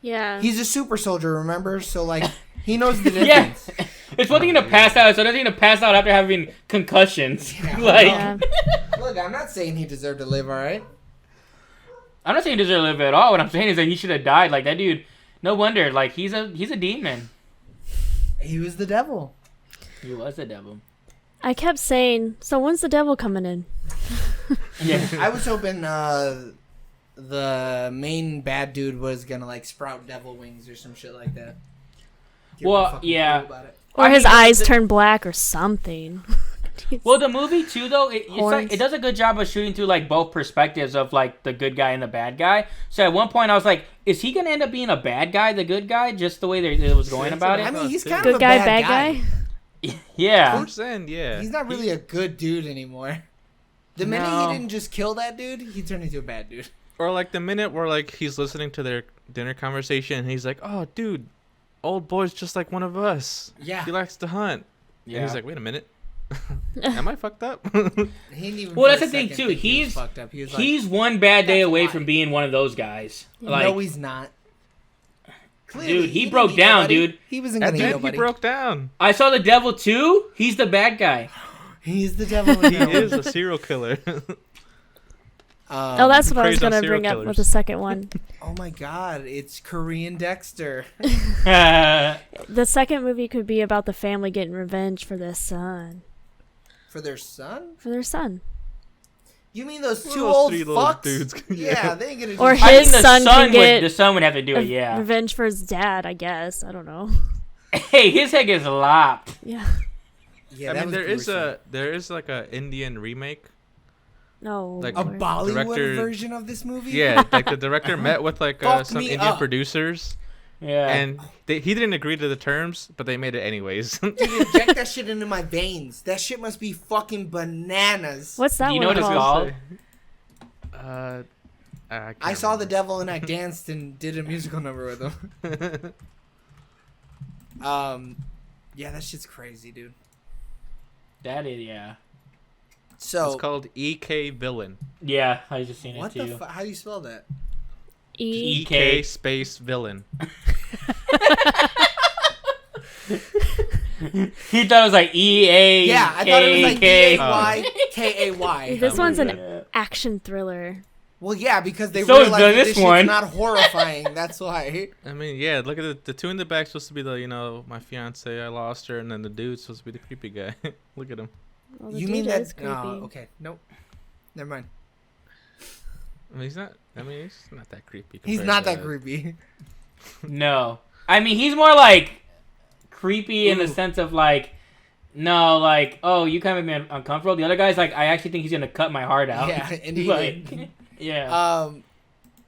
Yeah. He's a super soldier, remember? So like he knows the Yeah. difference. It's one thing to pass out, so another thing to pass out after having concussions. Yeah. Like, Yeah. Look, I'm not saying he deserved to live, all right? I'm not saying he doesn't live at all. What I'm saying is that he should have died. Like that dude. No wonder. Like he's a demon. He was the devil. He was a devil. I kept saying, so when's the devil coming in? Yeah. I was hoping the main bad dude was gonna like sprout devil wings or some shit like that. Get Well, real fucking yeah. cool about it. Or I his mean, eyes the- turn black or something. Well, the movie too, though, it's like, Horns. it does a good job of shooting through like both perspectives of like the good guy and the bad guy. So at one point, I was like, "Is he gonna end up being a bad guy, the good guy?" Just the way it was going about I it. mean, he's kind of Good a guy, bad bad guy? Yeah. Towards the end, yeah. He's not really a good dude anymore. The minute No. he didn't just kill that dude, he turned into a bad dude. Or like the minute where like he's listening to their dinner conversation, and he's like, "Oh, dude, old boy's just like one of us. Yeah. He likes to hunt." Yeah. And he's like, "Wait a minute, am I fucked up?" He didn't even Well, for that's a the thing, second too. think he was He's- fucked up. He was like, He's one bad day That's away why. from being one of those guys. Like, no, he's not. Clearly, Dude, he didn't broke eat down, nobody. dude. He wasn't At gonna the eat end, he nobody. broke down. I saw the devil too. He's the bad guy. He's the devil. He is a serial killer. Oh, that's what I was Preys on going to serial bring up with killers. the second one. Oh my God! It's Korean Dexter. The second movie could be about the family getting revenge for their son. For their son? For their son. You mean those One of two those old three little fucks? dudes. Yeah, Yeah. they ain't gonna do Or shit. I his think son can get the son would have to do it. Yeah. revenge for his dad, I guess. I don't know. Hey, his head gets lopped. Yeah. Yeah, I that mean, was gruesome. there is like a Indian remake. No. Like A Lord. Bollywood director- version of this movie? Yeah, like the director met with like Fuck some me Indian up. producers, Yeah. and he didn't agree to the terms, but they made it anyways. Dude, inject that shit into my veins. That shit must be fucking bananas. What's that Do you one know what it's called? called? I saw the devil and I danced and did a musical number with him. Yeah, that shit's crazy, dude. That is, yeah. So, It's called EK Villain. Yeah, I just seen what it the too. fuck? How do you spell that? E. EK. space villain. He thought it was like EA. Yeah, I thought it was like K. D-A-Y-K-A-Y. This one's an Yeah. action thriller. Well, yeah, because they So is realized that this this shit's one. not horrifying. That's why. I mean, yeah, look at the two in the back supposed to be the, my fiance, I lost her, and then the dude's supposed to be the creepy guy. Look at him. Well, the You mean dude that? is creepy. Oh, okay. Nope. Never mind. I mean, he's not that creepy. He's compared not to that creepy. No. I mean, he's more like creepy in the Ooh. sense of like, no, like, oh, you kind of made me uncomfortable. The other guy's like, I actually think he's going to cut my heart out. Yeah, and he like, did. yeah.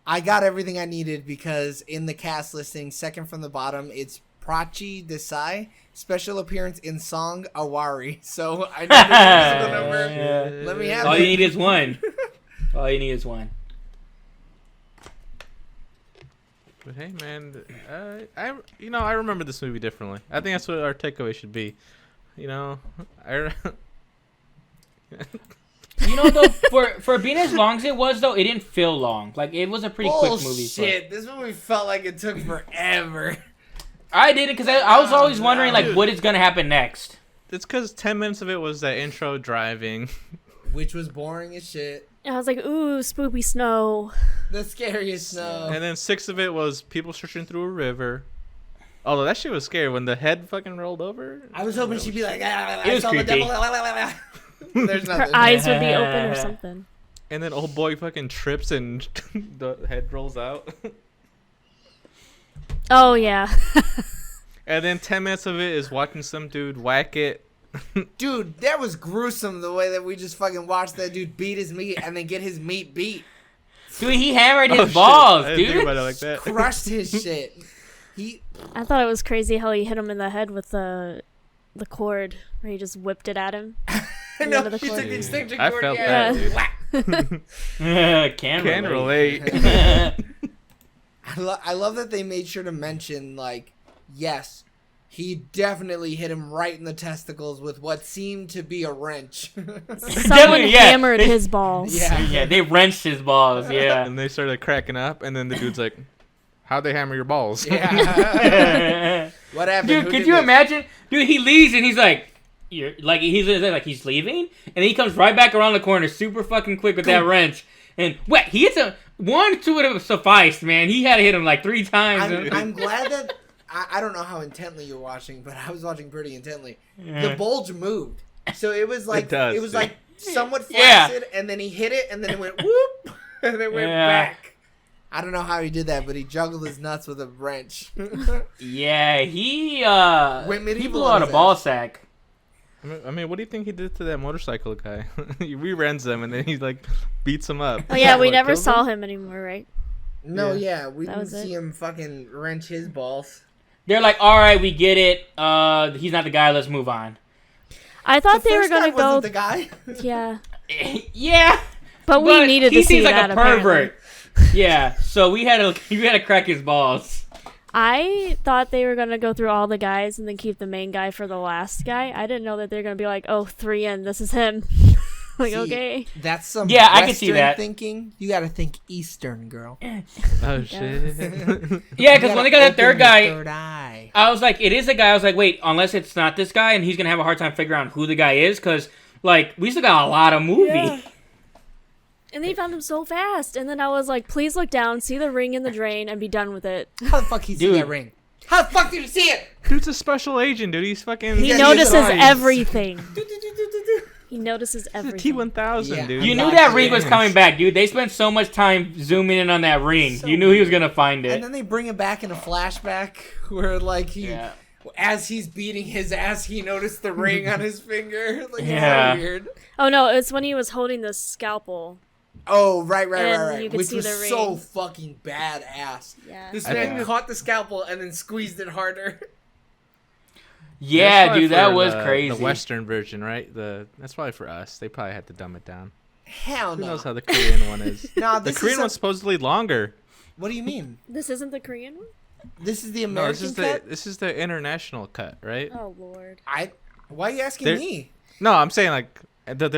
I got everything I needed because in the cast listing, second from the bottom, it's Prachi Desai, special appearance in song Awari. So I know the musical number. Yeah. Let me have All it. you need is one. All you need is one. But hey, man, I remember this movie differently. I think that's what our takeaway should be. You know, though, for being as long as it was, though, it didn't feel long. Like, it was a pretty quick movie. Bullshit. This movie felt like it took forever. I did it because I was always wondering, like, Dude. what is going to happen next? It's because 10 minutes of it was that intro driving. Which was boring as shit. I was like, ooh, spoopy snow. The scariest snow. And then 6 of it was people searching through a river. Although that shit was scary when the head fucking rolled over. I was hoping she'd be like, It I was saw the creepy. devil. There's Her nothing. eyes would be open or something. And then old boy fucking trips and the head rolls out. Oh, yeah. And then 10 minutes of it is watching some dude whack it. Dude, that was gruesome the way that we just fucking watched that dude beat his meat and then get his meat beat. Dude, he hammered Oh, his shit. balls, I didn't think dude. about it like that. Crushed his shit. He I thought it was crazy how he hit him in the head with the cord, where he just whipped it at him. The end no, of the he took cord. the extension I cord. felt yeah. that, dude. Whack. Can relate. I love that they made sure to mention, like, yes, he definitely hit him right in the testicles with what seemed to be a wrench. Someone hammered his balls. Yeah, they wrenched his balls. Yeah. And they started cracking up, and then the dude's like, "How'd they hammer your balls?" Yeah. What happened? Dude, could you imagine? Dude, he leaves and he's like, he's leaving, and then he comes right back around the corner, super fucking quick with that wrench, and he hits him. 1, 2 would have sufficed, man. He had to hit him like 3 times. I'm glad that I don't know how intently you're watching, but I was watching pretty intently. The bulge moved, so it was like it was like somewhat flaccid, and then he hit it, and then it went whoop, and then went back. I don't know how he did that, but he juggled his nuts with a wrench. Yeah, he blew out a ball sack. I mean, what do you think he did to that motorcycle guy? He re-rents him, and then he, like, beats him up. Oh, yeah, we never saw him anymore, right? No, we didn't see him fucking wrench his balls. They're like, all right, we get it. He's not the guy. Let's move on. I thought they were gonna go. The guy. Yeah. Yeah. But we needed to see that. He seems like a pervert. Yeah. So we had to crack his balls. I thought they were gonna go through all the guys and then keep the main guy for the last guy. I didn't know that they're gonna be like, oh, 3 in, this is him. Like, okay. That's some I can see that thinking. You gotta think Eastern, girl. Oh, shit. Yeah, because when they got that third guy, third eye. I was like, it is a guy. I was like, wait, unless it's not this guy, and he's going to have a hard time figuring out who the guy is, because, like, we still got a lot of movie. Yeah. And they found him so fast. And then I was like, please look down, see the ring in the drain, and be done with it. How the fuck he see that ring? How the fuck did you see it? Dude's a special agent, dude. He's fucking... He notices everything. He notices everything. T-1000, dude. You knew that ring was coming back, dude. They spent so much time zooming in on that ring. You knew he was going to find it. And then they bring it back in a flashback where, like, as he's beating his ass, he noticed the ring on his finger. Like, it's weird. Oh, no, it's when he was holding the scalpel. Oh, right. You could Which see was the ring. so fucking badass. Yeah. This man caught the scalpel and then squeezed it harder. Yeah, dude, that was crazy. The Western version, right? That's probably for us. They probably had to dumb it down. Hell no. Who knows how the Korean one is? No, the Korean one's supposedly longer. What do you mean? This isn't the Korean one? This is the American cut? This is the international cut, right? Oh, Lord. Why are you asking me? No, I'm saying, like, the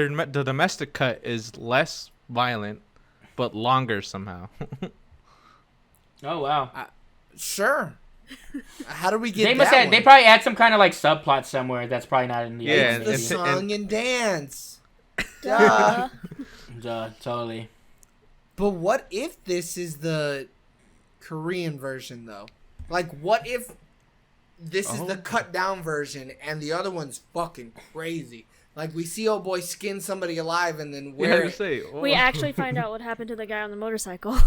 domestic cut is less violent, but longer somehow. Oh, wow. Sure. How do we get They probably add some kind of, like, subplot somewhere that's probably not in the It's the song and dance. Duh. Duh, totally. But what if this is the Korean version, though? Like, what if this is the cut down version and the other one's fucking crazy? Like, we see old boy skin somebody alive and then wear it. We actually find out what happened to the guy on the motorcycle.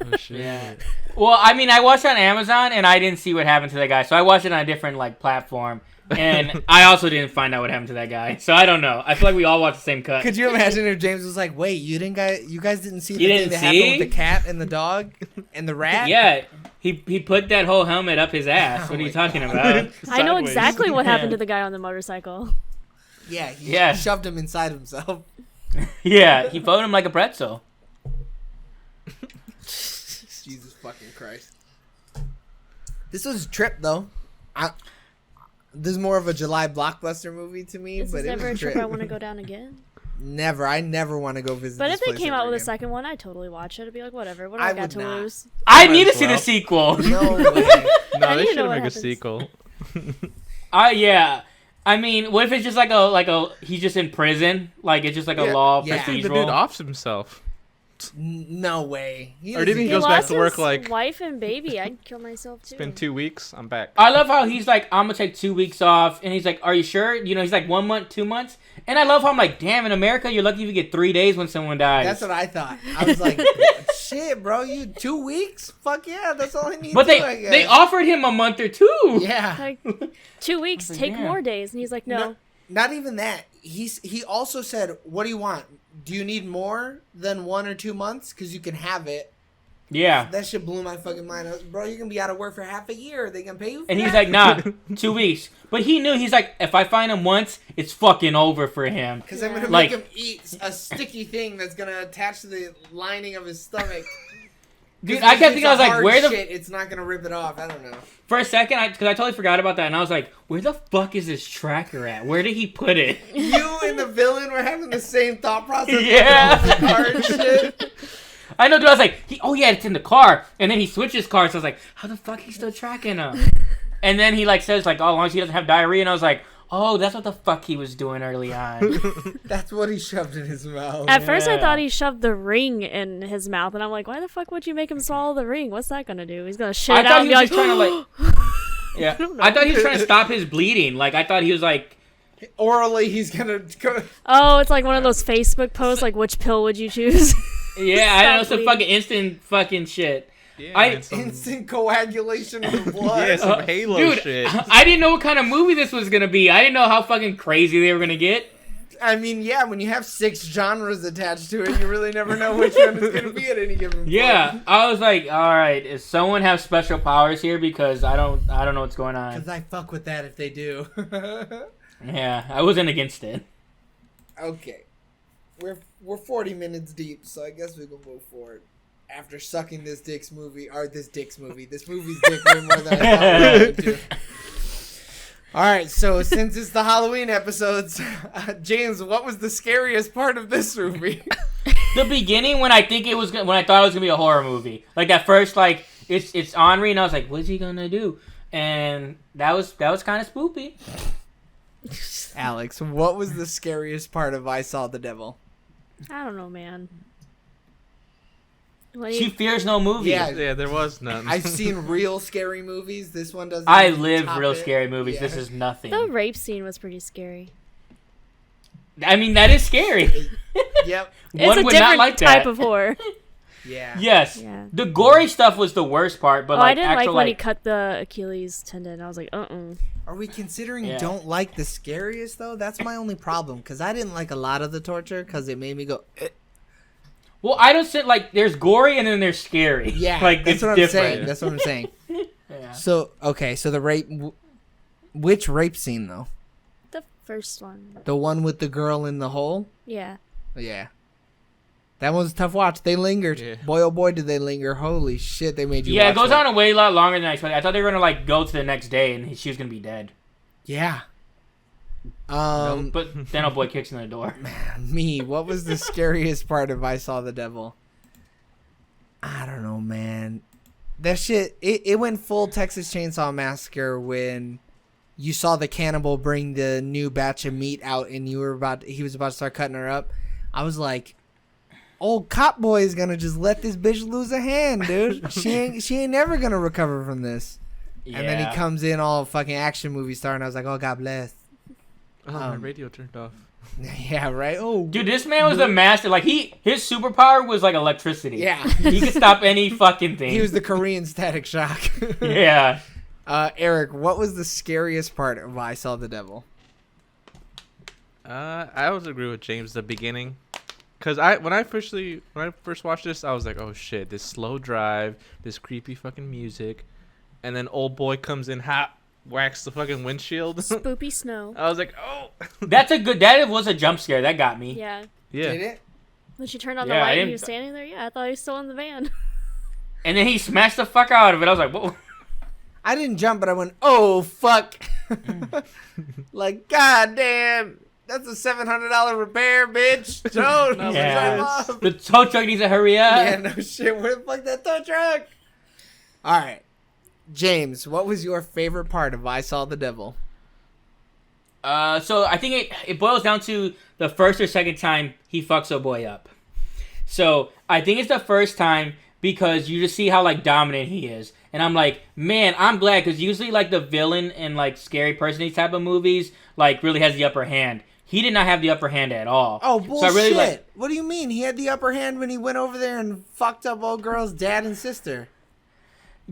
Oh, shit. Yeah. Well, I mean, I watched it on Amazon and I didn't see what happened to that guy, so I watched it on a different like platform, and I also didn't find out what happened to that guy. So I don't know. I feel like we all watched the same cut. Could you imagine if James was like, "Wait, you guys didn't see the thing that happened with the cat and the dog and the rat?" Yeah. He put that whole helmet up his ass. What are you talking about? I know exactly what happened to the guy on the motorcycle. Yeah, he shoved him inside himself. Yeah, he folded him like a pretzel. Jesus fucking Christ. This was a trip, though. This is more of a July blockbuster movie to me, but it was a trip I want to go down again. Never. I never want to go visit But this if they place came out with again. a second one, I'd totally watch it. I'd be like, whatever. What do I got to lose? I need to see the sequel. No way. No, they should make a sequel. Yeah. I mean, what if it's just like a he's just in prison? Like, it's just like a law procedural? The dude offs himself. No way. Or did he goes back to work like... wife and baby. I'd kill myself too. It's been 2 weeks. I'm back. I love how he's like, I'm going to take 2 weeks off. And he's like, are you sure? You know, he's like 1 month, 2 months. And I love how I'm like, damn, in America, you're lucky if you get 3 days when someone dies. That's what I thought. I was like, shit, bro, you 2 weeks? Fuck yeah, that's all I need but to do, I guess. they offered him a month or 2. Yeah. Like, 2 weeks, take more days. And he's like, no. Not even that. He also said, what do you want? Do you need more than 1 or 2 months? Because you can have it. Yeah. That shit blew my fucking mind. I was, bro, you're gonna be out of work for half a year. They gonna pay you for And he's that? like, nah, 2 weeks. But he knew, he's like, if I find him once, it's fucking over for him. Because I'm gonna Like- make him eat a sticky thing that's gonna attach to the lining of his stomach. Dude, I kept thinking, I was like, where the... shit, it's not gonna rip it off. I don't know. For a second, because I totally forgot about that, and I was like, where the fuck is this tracker at? Where did he put it? You and the villain were having the same thought process. Yeah. With the car and shit. I know, dude, I was like, oh yeah, it's in the car. And then he switches cars, so I was like, how the fuck he's still tracking him? And then he like says, like, oh, as long as he doesn't have diarrhea, and I was like, oh, that's what the fuck he was doing early on. That's what he shoved in his mouth. At first, I Yeah. thought he shoved the ring in his mouth, and I'm like, why the fuck would you make him swallow the ring? What's that gonna do? He's gonna shit I it out thought and he be was like, just trying to like... Yeah, I thought he was trying to stop his bleeding. Like, I thought he was like... Orally, he's gonna go. oh, it's like one of those Facebook posts, like, which pill would you choose? Yeah, I know, Stop some bleeding. fucking instant fucking shit. Yeah, I- and some- Instant coagulation of the blood. yeah, some Halo Dude, shit. I didn't know what kind of movie this was gonna be. I didn't know how fucking crazy they were gonna get. I mean, yeah, when you have 6 genres attached to it, you really never know which one is gonna be at any given point. Yeah, I was like, all right, does someone have special powers here? Because I don't know what's going on. Because I fuck with that if they do. Yeah, I wasn't against it. Okay. We're 40 minutes deep, so I guess we can move forward. After sucking this movie's dick way more than I thought we would do. Alright, so since it's the Halloween episodes, James, what was the scariest part of this movie? The beginning, when I thought it was gonna be a horror movie, like that first, like it's Henri, and I was like, what's he gonna do? And that was kind of spoopy. Alex, what was the scariest part of I Saw the Devil? I don't know, man. What do She you- fears no movie. Yeah. Yeah, there was none. I've seen real scary movies. This one doesn't. I even live top real it. scary movies. Yeah. This is nothing. the rape scene was pretty scary. I mean, that is scary. Yep. It's One a would different not like type that. of horror. Yeah. Yes. Yeah. The gory stuff was the worst part, but Oh, like I didn't like actual when he like cut the Achilles tendon. I was like, Are we considering Yeah. don't like the scariest though? That's my only problem because I didn't like a lot of the torture because it made me go. well, I don't sit like there's gory and then there's scary. Yeah, like that's it's what I'm different. saying. That's what I'm saying. Yeah. So okay, so the rape. Which rape scene though? the first one. The one with the girl in the hole. Yeah. Yeah. That was a tough watch. They lingered. Yeah. Boy, oh boy, did they linger. Holy shit, they made you Yeah, watch it goes that. on a way lot longer than I expected. I thought they were gonna like go to the next day and she was gonna be dead. Yeah. But then a boy kicks in the door. Me, what was the scariest part of I Saw the Devil? I don't know, man. That shit, it went full Texas Chainsaw Massacre when you saw the cannibal bring the new batch of meat out and he was about to start cutting her up. I was like, old cop boy is gonna just let this bitch lose a hand, dude. She ain't never gonna recover from this. Yeah. And then he comes in all fucking action movie star, and I was like, oh, God bless. Oh, my radio turned off. Yeah, right? Oh, Dude, this man was a master. Like his superpower was like electricity. yeah. He could stop any fucking thing. He was the Korean Static Shock. Yeah. Eric, what was the scariest part of I Saw the Devil? I always agree with James. The beginning, cause when I first watched this, I was like, oh shit, this slow drive, this creepy fucking music, and then old boy comes in, whacks the fucking windshield. Spoopy snow. I was like, oh. That was a jump scare. That got me. Yeah. Yeah. Did it? When she turned on Yeah, the I light and didn't- he was standing there, yeah, I thought he was still in the van. And then he smashed the fuck out of it. I was like, whoa. I didn't jump, but I went, oh, fuck. Like, goddamn. That's a $700 repair, bitch. Don't. No, Yeah. drive off. The tow truck needs to hurry up. Yeah, no shit. Where the fuck that tow truck? All right. James, what was your favorite part of I Saw the Devil? So I think it boils down to the first or second time he fucks a boy up. So I think it's the first time because you just see how like dominant he is. And I'm like, man, I'm glad because usually like the villain and like scary person in these type of movies like really has the upper hand. He did not have the upper hand at all. Oh, So bullshit. I really like, What do you mean? He had the upper hand when he went over there and fucked up old girl's dad and sister.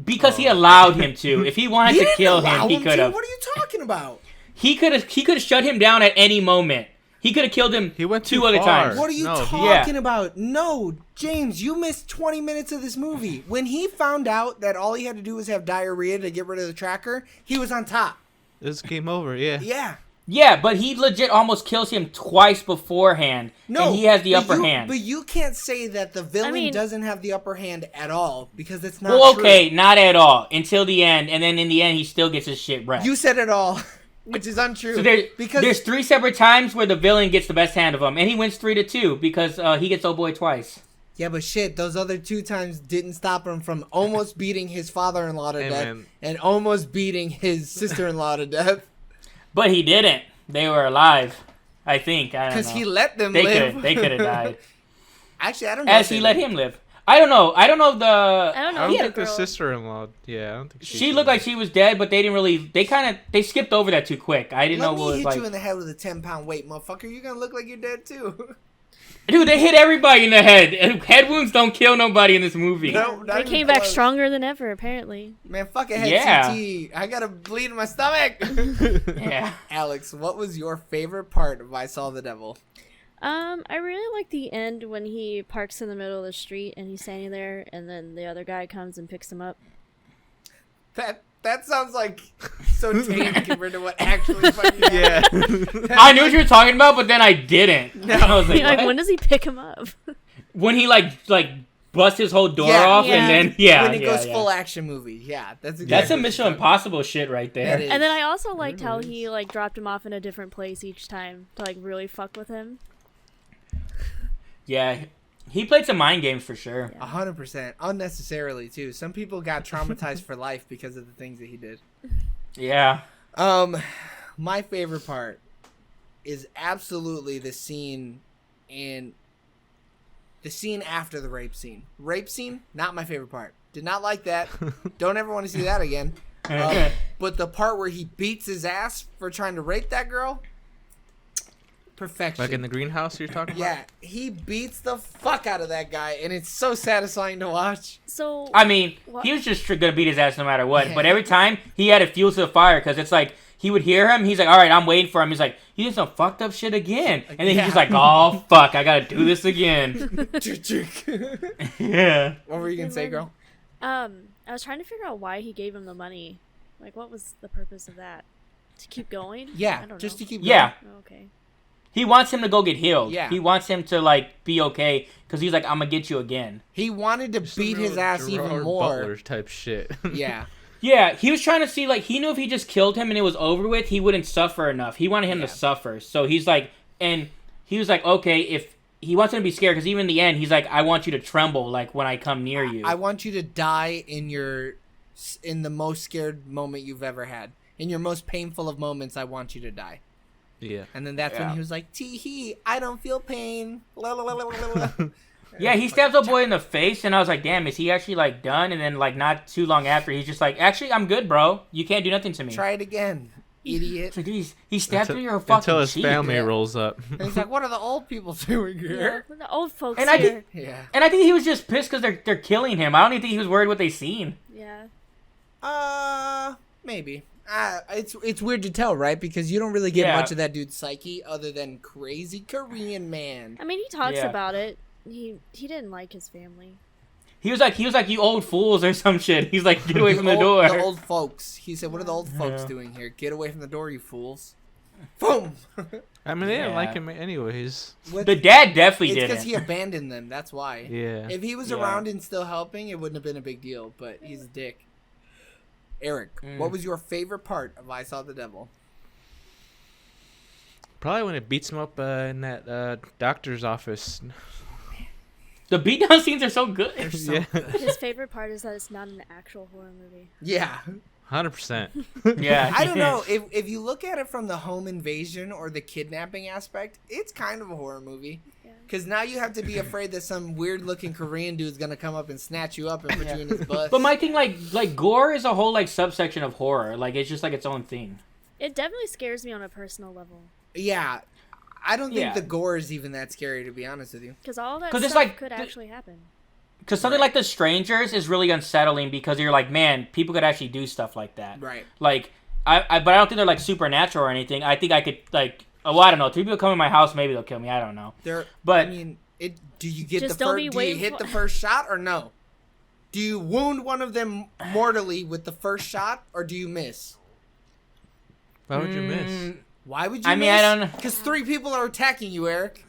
because he allowed him to. If he wanted He to didn't kill allow him, he to. could have. What are you talking about? He could have shut him down at any moment. He could have killed him He went two too other far. times. What are you No, talking about? No, James, you missed 20 minutes of this movie. When he found out that all he had to do was have diarrhea to get rid of the tracker, he was on top. This game over. Yeah. Yeah. Yeah, but he legit almost kills him twice beforehand, No, and he has the but upper you- hand. But you can't say that the villain mean- doesn't have the upper hand at all, because that's not Well, true. okay, not at all until the end, and then in the end he still gets his shit wrecked. You said it all, which is untrue. So because there's 3 separate times where the villain gets the best hand of him, and he wins 3-2 because he gets old boy twice. yeah, but shit, those other 2 times didn't stop him from almost beating his father-in-law to Hey, death man. and almost beating his sister-in-law to death But he didn't. They were alive, I think. I don't know. because he let them They live. could have died. Actually, I don't know. As if he they let did. him live. I don't know. I don't know the. I don't know. I don't if think the the girl- sister-in-law. Yeah, I don't think She looked like she was dead, but they didn't really. They skipped over that too quick. I didn't Let know me what was hit like. you in the head with a 10-pound weight, motherfucker. You're gonna look like you're dead too. Dude, they hit everybody in the head. Head wounds don't kill nobody in this movie. No, not They even came back close. stronger than ever, apparently. Man, fuck, I had Yeah. CT. I got a bleed in my stomach. Yeah. Alex, what was your favorite part of I Saw the Devil? I really like the end when he parks in the middle of the street and he's standing there, and then the other guy comes and picks him up. That sounds like so tame compared to what actually fucking happened. Yeah. I knew what you were talking about, but then I didn't. And I was like, Like, what? when does he pick him up? When he like busts his whole door Yeah. off, Yeah. and then yeah, when it goes yeah. full action movie. Yeah, that's exactly That's some what Mission you're talking Impossible shit right there. That is. And then I also liked how It he like dropped him off in a different place each time to like really fuck with him. Yeah, he played some mind games for sure. 100%. Unnecessarily, too. Some people got traumatized for life because of the things that he did. Yeah. My favorite part is absolutely the scene after the rape scene. Rape scene, not my favorite part. Did not like that. Don't ever want to see that again. But the part where he beats his ass for trying to rape that girl, perfection. Like in the greenhouse you're talking about? Yeah, he beats the fuck out of that guy, and it's so satisfying to watch. So I mean, What? he was just gonna beat his ass no matter what. Yeah. But every time he had to fuel to the fire because it's like he would hear him. He's like, "All right, I'm waiting for him." He's like, "He did some fucked up shit again," and then Yeah. he's just like, "Oh fuck, I gotta do this again." Yeah. What were you gonna say, girl? I was trying to figure out why he gave him the money. Like, what was the purpose of that? To keep going? Yeah, I don't just know. to keep Yeah. Oh, okay. He wants him to go get healed. Yeah. He wants him to like be okay because he's like, "I'm gonna get you again." He wanted to beat his ass even Gerard more. Butler type shit. Yeah. Yeah, he was trying to see, like, he knew if he just killed him and it was over with, he wouldn't suffer enough. He wanted him Yeah. to suffer. So he's like, and he was like, okay, if he wants him to be scared, because even in the end, he's like, I want you to tremble, like, when I come near you. I want you to die in the most scared moment you've ever had. In your most painful of moments, I want you to die. Yeah. And then that's when Yeah. he was like, tee-hee, I don't feel pain. La, la, la, la, la, la. Yeah, he stabs a boy in the face, and I was like, damn, is he actually, like, done? And then, like, not too long after, he's just like, actually, I'm good, bro. You can't do nothing to me. Try it again, idiot. It's like, dude, he stabbed Until- through your fucking Until his cheek. family Yeah. rolls up. And he's like, what are the old people doing Yeah, here? the old folks And I here. Yeah. And I think he was just pissed because they're killing him. I don't even think he was worried what they seen. Yeah. Maybe. It's weird to tell, right? Because you don't really get Yeah. much of that dude's psyche other than crazy Korean man. I mean, he talks Yeah. about it. He didn't like his family. He was like, you old fools or some shit. He's like, get away from the door. The old folks. He said, what are the old folks Yeah. doing here? Get away from the door, you fools. Boom! I mean, they didn't Yeah. like him anyways. The dad definitely It's didn't. because he abandoned them. That's why. Yeah. If he was Yeah. around and still helping, it wouldn't have been a big deal. But he's a dick. Eric, what was your favorite part of I Saw the Devil? Probably when it beats him up in that doctor's office. The beatdown scenes are so good. Yeah. His favorite part is that it's not an actual horror movie. Yeah. 100%. Yeah. I don't know. If you look at it from the home invasion or the kidnapping aspect, it's kind of a horror movie. Yeah. Because now you have to be afraid that some weird-looking Korean dude's going to come up and snatch you up and put you in his bus. But my thing, like gore is a whole like subsection of horror. Like it's just like its own thing. It definitely scares me on a personal level. Yeah. I don't think Yeah. the gore is even that scary, to be honest with you. Because all that 'Cause stuff it's like could the- actually happen. Because something like The Strangers is really unsettling because you're like, man, people could actually do stuff like that. Right. Like, but I don't think they're like supernatural or anything. I think I could like Oh, well, I don't know. 3 people come in my house, maybe they'll kill me. I don't know. But I mean, do you get Just the don't first? be Do you waiting hit for- the first shot or no? Do you wound one of them mortally with the first shot, or do you miss? Why would you miss? Why would you? I mean, I don't know. Because 3 people are attacking you, Eric.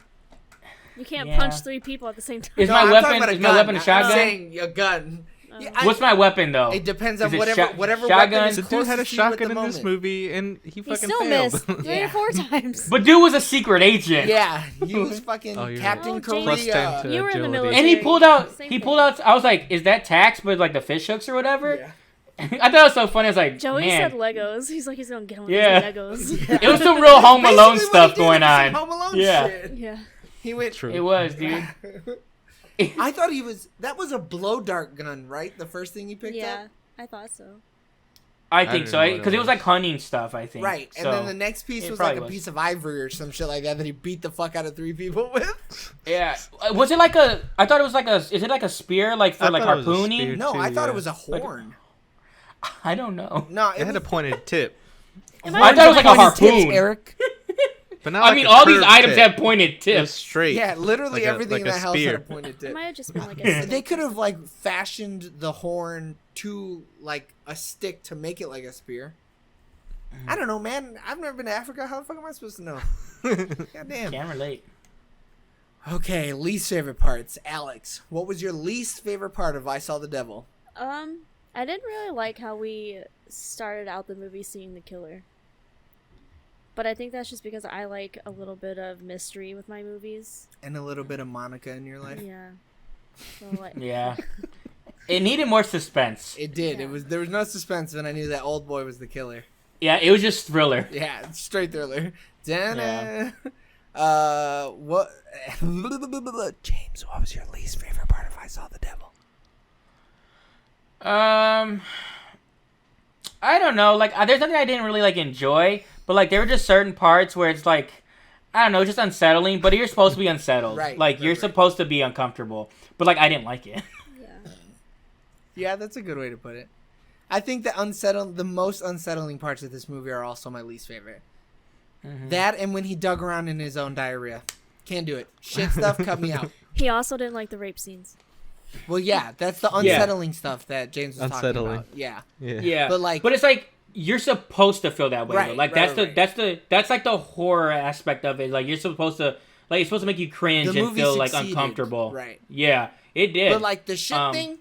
You can't Yeah. punch 3 people at the same time. Is No, my I'm weapon talking about is my weapon a I'm shotgun? saying a gun. Yeah, What's my weapon though? It depends Is on it whatever shotgun? weapon is The dude had a closest to you at shotgun the in this moment. movie, and he He fucking still failed. missed 3 Yeah. or 4 times. But dude was a secret agent. Yeah, he was fucking Oh, you're Captain right. Korea. Plus 10 to You were in the agility. military. And he pulled out. Same He thing. pulled out. I was like, "Is that tax?" But like the fish hooks or whatever. Yeah. I thought it was so funny. I was like, Joey man, said Legos. He's like, he's gonna get one Yeah. of these Legos. it was some real Home Basically Alone what he stuff did going was some on. Home Alone Yeah. shit. Yeah. He went. True. It was, dude. I thought he was. That was a blow dart gun, right? The first thing he picked Yeah, up. I thought so. I I think didn't so know what it because it was was. like hunting stuff. I think. Right, and So, then the next piece it was like probably a was. piece of ivory or some shit like that that he beat the fuck out of 3 people with. Yeah. Was it like a? I thought it was like a. Is it like a spear, like for I like thought it was a harpooning? spear. No, I Too, thought yeah. it was a horn. I don't know. No, It had a pointed tip, I thought it was like a Pointed tips, harpoon. Eric. but not. I like mean, a all these curved items tip. have pointed It was tips. straight. Yeah, literally Like a- everything in like a that house had a spear. pointed It tip. might have just been like a. They could have like fashioned the horn to like a stick to make it like a spear. I don't know, man. I've never been to Africa. How the fuck am I supposed to know? God damn. Can't relate. Okay, least favorite parts. Alex, what was your least favorite part of I Saw the Devil? I didn't really like how we started out the movie seeing the killer. But I think that's just because I like a little bit of mystery with my movies. And a little bit of Monica in your life? Yeah. So, like, Yeah. It needed more suspense. It did. Yeah. There was no suspense when I knew that old boy was the killer. Yeah, it was just thriller. Yeah, straight thriller. Dana. Yeah. What James, what was your least favorite part of I Saw the Devil? I don't know. Like, there's nothing I didn't really like enjoy, but like there were just certain parts where it's like, I don't know, just unsettling. But you're supposed to be unsettled, Right, Like right, you're right. supposed to be uncomfortable. But like I didn't like it. yeah. Yeah, that's a good way to put it. I think the most unsettling parts of this movie are also my least favorite. Mm-hmm. That and when he dug around in his own diarrhea. Can't do it. Shit stuff cut me out. He also didn't like the rape scenes. Well, yeah, that's the unsettling stuff that James was talking Unsettling. about. Yeah. Yeah. Yeah, But it's like you're supposed to feel that way. Right, Though. Like right, right. that's like the horror aspect of it. Like you're supposed to it's supposed to make you cringe The and movie feel like succeeded. uncomfortable. Right. Yeah, it did. But like the shit thing,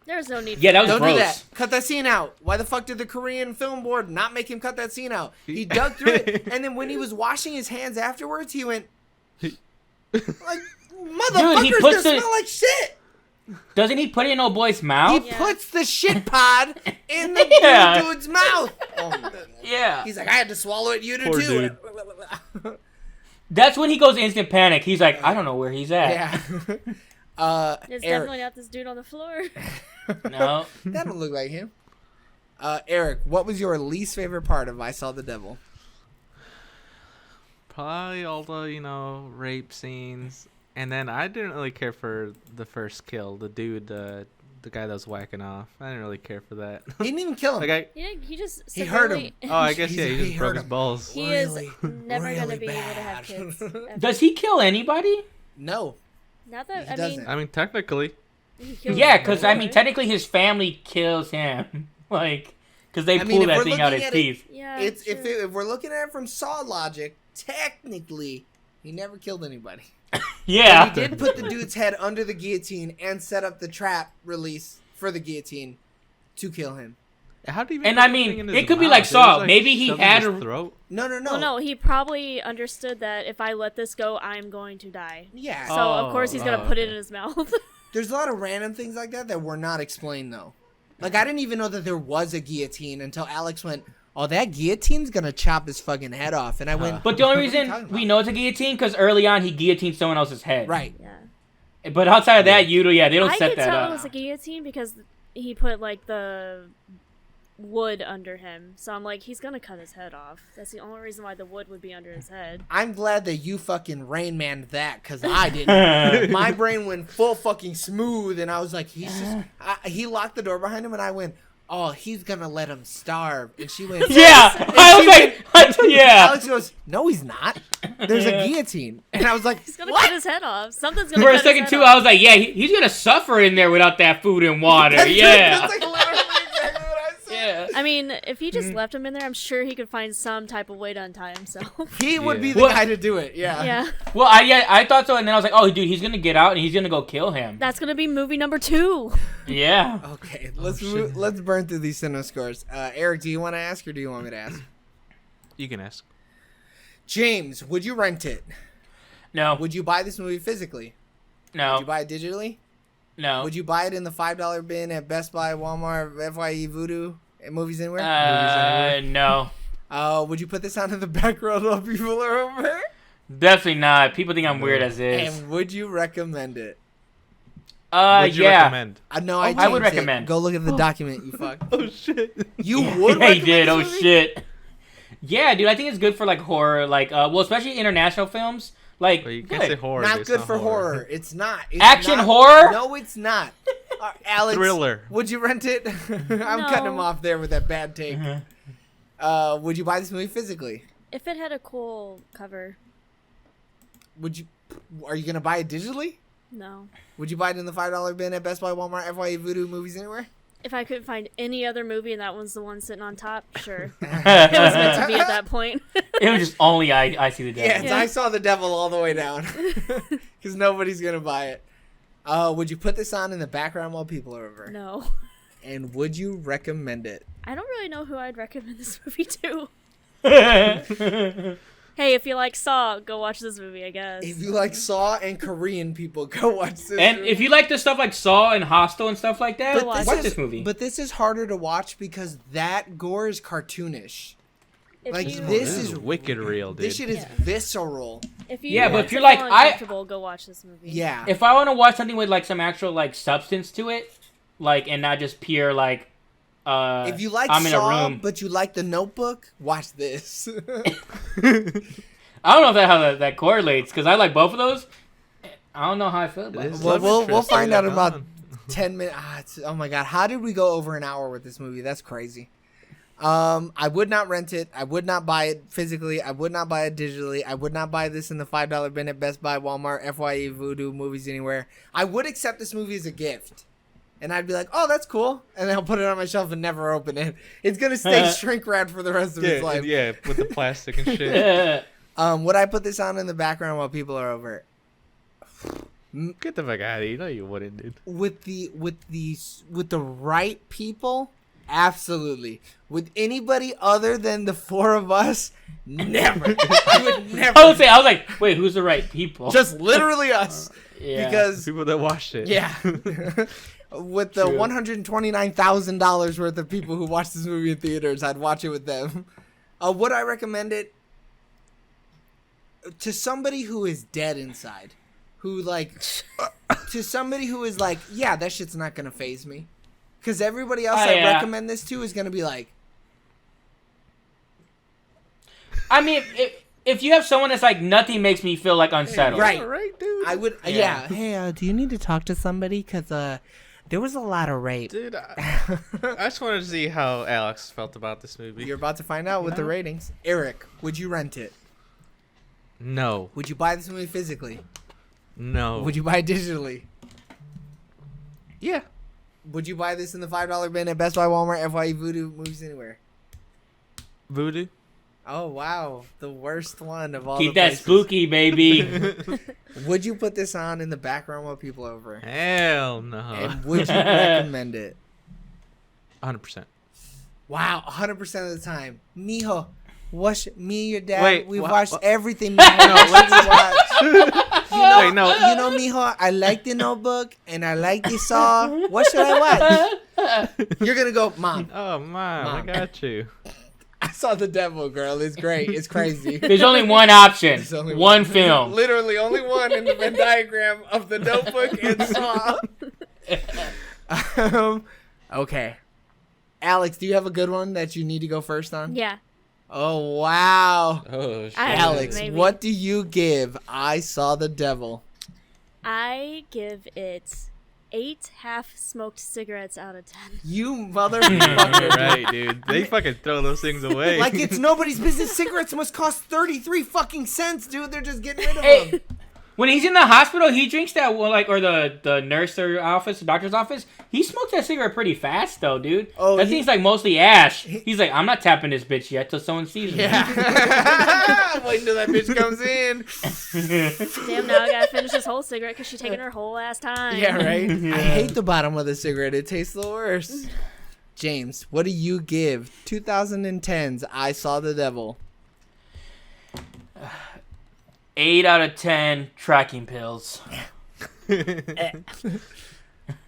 There's no need Yeah, for that was don't gross. do that. Cut that scene out. Why the fuck did the Korean film board not make him cut that scene out? He dug through it, and then when he was washing his hands afterwards, he went like, "Motherfucker's gonna puts smell like shit." Doesn't he put it in old boy's mouth? He puts the shit pod in the Yeah. dude's mouth. Oh, Yeah. he's like, I had to swallow it. You do Poor too. dude. That's when he goes instant panic. He's like, I don't know where he's at. Yeah. It's Eric, definitely not this dude on the floor. No. that don't look like him. Eric, what was your least favorite part of I Saw the Devil? Probably all the rape scenes, and then I didn't really care for the first kill. The dude, the guy that was whacking off. I didn't really care for that. He didn't even kill him. Like He just He hurt severely- him. I guess He's- he he just hurt broke his him. balls. He Really, is never really gonna be able to have bad. kids. ever. Does he kill anybody? No. Not that He I doesn't. mean, I mean, technically, he killed Yeah, him because I mean, before. technically his family kills him. Like, because they I mean, pull if that we're thing out looking his at it- teeth. Yeah, It's true. if we're looking at it from Saw logic, technically, he never killed anybody. Yeah. He did put the dude's head under the guillotine and set up the trap release for the guillotine to kill him. how do you? And even I put the mean, thing in it his could be mouth? like It Saw. was, Maybe he shoved in had his a- throat. No. Well, no, he probably understood that if I let this go, I'm going to die. Yeah. So of course he's gonna put it okay. in his mouth. There's a lot of random things like that were not explained though. Like I didn't even know that there was a guillotine until Alex went, "Oh, that guillotine's gonna chop his fucking head off," and I went, But the only What are you reason talking we about? know it's a guillotine because early on he guillotined someone else's head. "Right." Yeah. But outside of that, they don't I set could that tell up. it was a guillotine because he put like the wood under him. So I'm like, he's gonna cut his head off. That's the only reason why the wood would be under his head. I'm glad that you fucking Rain Manned that, cause I didn't. My brain went full fucking smooth, and I was like, he locked the door behind him, and I went, "Oh, he's gonna let him starve," and she went, Yeah, And I she was like, yeah. Alex goes, "No, he's not. There's a guillotine," and I was like, He's gonna "What?" cut his head off. Something's gonna For a cut second his too, head I off. was like, yeah, he's gonna suffer in there without that food and water. Yeah. That's like literally exactly what I said. Yeah. I mean, if he just left him in there, I'm sure he could find some type of way to untie himself. He would be Yeah. the What? guy to do it. Yeah. Yeah. Well, I thought so, and then I was like, oh, dude, he's gonna get out and he's gonna go kill him. That's gonna be movie number 2. Yeah. Okay, let's burn through these Cine scores. Eric, do you want to ask or do you want me to ask? You can ask. James, would you rent it? No. Would you buy this movie physically? Would you No. buy it digitally? No. Would you buy it in the $5 bin at Best Buy, Walmart, FYE, Voodoo, and Movies Anywhere? No. Would you put this on in the background while people are over? Definitely not. People think I'm weird as is. And would you recommend it? Would you Yeah. recommend? No, I would changed it. recommend. Go look at the document, you fuck. Oh shit! You would Yeah, he recommend did. this Oh movie? shit. Yeah, dude. I think it's good for like horror, like well, especially international films. Like, Well, you can't good. say horror. Not it's good for horror. It's not. It's Action not. horror? No, it's not. Alex, Thriller. would you rent it? I'm cutting him off there with that bad take. Would you buy this movie physically? If it had a cool cover, Would you? Are you gonna buy it digitally? no. Would you buy it in the $5 bin at Best Buy, Walmart, FYE, Voodoo, Movies Anywhere? If I could find any other movie and that one's the one sitting on top, sure. It was it meant to be at that point. was just only I see the devil. Yeah, Yeah. I saw the devil all the way down because nobody's gonna buy it. Would you put this on in the background while people are over? No. And would you recommend it? I don't really know who I'd recommend this movie to. Hey, if you like Saw, go watch this movie, I guess. If you like Saw and Korean people, go watch this. And movie. if you like the stuff like Saw and Hostel and stuff like that, Go watch watch it. this movie. But this is harder to watch because that gore is cartoonish. If like, you, this This is is wicked real, dude. This shit is Yeah. visceral. if you Yeah, but want if to you're like, feel I- uncomfortable, go watch this movie. Yeah. If I want to watch something with like some actual like substance to it, like and not just pure like, If you like I'm in a Saw, room. but you like The Notebook, watch this. I don't know if how that correlates because I like both of those. I don't know how I feel about it. This Well, love we'll interest find is out in about gone. 10 minutes. Oh my god, how did we go over an hour with this movie? That's crazy. I would not rent it. I would not buy it physically. I would not buy it digitally. I would not buy this in the $5 bin at Best Buy, Walmart, FYE, Voodoo, Movies Anywhere. I would accept this movie as a gift. And I'd be like, oh, that's cool. And then I'll put it on my shelf and never open it. It's going to stay shrink wrapped for the rest of its life. Yeah, with the plastic and shit. Would I put this on in the background while people are over? Get the fuck out of here. No, you wouldn't, dude. With the right people, absolutely. With anybody other than the four of us, never. I would never. I was like, wait, who's the right people? Just literally us. yeah. Because People that watched it. yeah. With the True. $129,000 worth of people who watch this movie in theaters, I'd watch it with them. Would I recommend it to somebody who is dead inside? Who to somebody who is like, yeah, that shit's not gonna faze me. Because everybody else I yeah. recommend this to is gonna be like, I mean, if you have someone that's like nothing makes me feel like unsettled, right. Right, dude. I would, Yeah. Hey, do you need to talk to somebody? Because there was a lot of rape. Dude, I just wanted to see how Alex felt about this movie. You're about to find out with the ratings. Eric, would you rent it? No. Would you buy this movie physically? No. Would you buy it digitally? Yeah. Would you buy this in the $5 bin at Best Buy, Walmart, FYE, Voodoo, Movies Anywhere? Voodoo? Oh, wow. The worst one of all keep the that places. spooky, baby. Would you put this on in the background while people are over? Hell no. And would you recommend it? 100%. Wow, 100% of the time. Mijo, watch me and your dad. Wait, We've wha- watched wha- everything. Mijo. Let's watch. Wait, no. You know, Mijo, I like the Notebook and I like the Saw. What should I watch? You're going to go, Mom, Oh, Mom, I Mom. got you. I saw The Devil, girl. It's great. It's crazy. There's only one option, There's only one film. Literally only one in the Venn diagram of the Notebook and Saw. Okay. Alex, do you have a good one that you need to go first on? Yeah. Oh, wow. Oh, shit. I- Alex, maybe. what do you give I Saw the Devil? I give it 8 half-smoked cigarettes out of 10. You motherfucker. Right, dude. They fucking throw those things away. Like it's nobody's business. Cigarettes must cost 33 fucking cents, dude. They're just getting rid of Hey, them. when he's in the hospital, he drinks that, or the nurse or office, the doctor's office. He smokes that cigarette pretty fast, though, dude. Oh, that thing's like mostly ash. He's like, I'm not tapping this bitch yet till someone sees me. Yeah. Wait until that bitch comes in. Damn, now I gotta finish this whole cigarette because she's taking her whole ass time. Yeah, right? I hate the bottom of the cigarette. It tastes the worst. James, what do you give 2010's I Saw the Devil? 8 out of 10 tracking pills.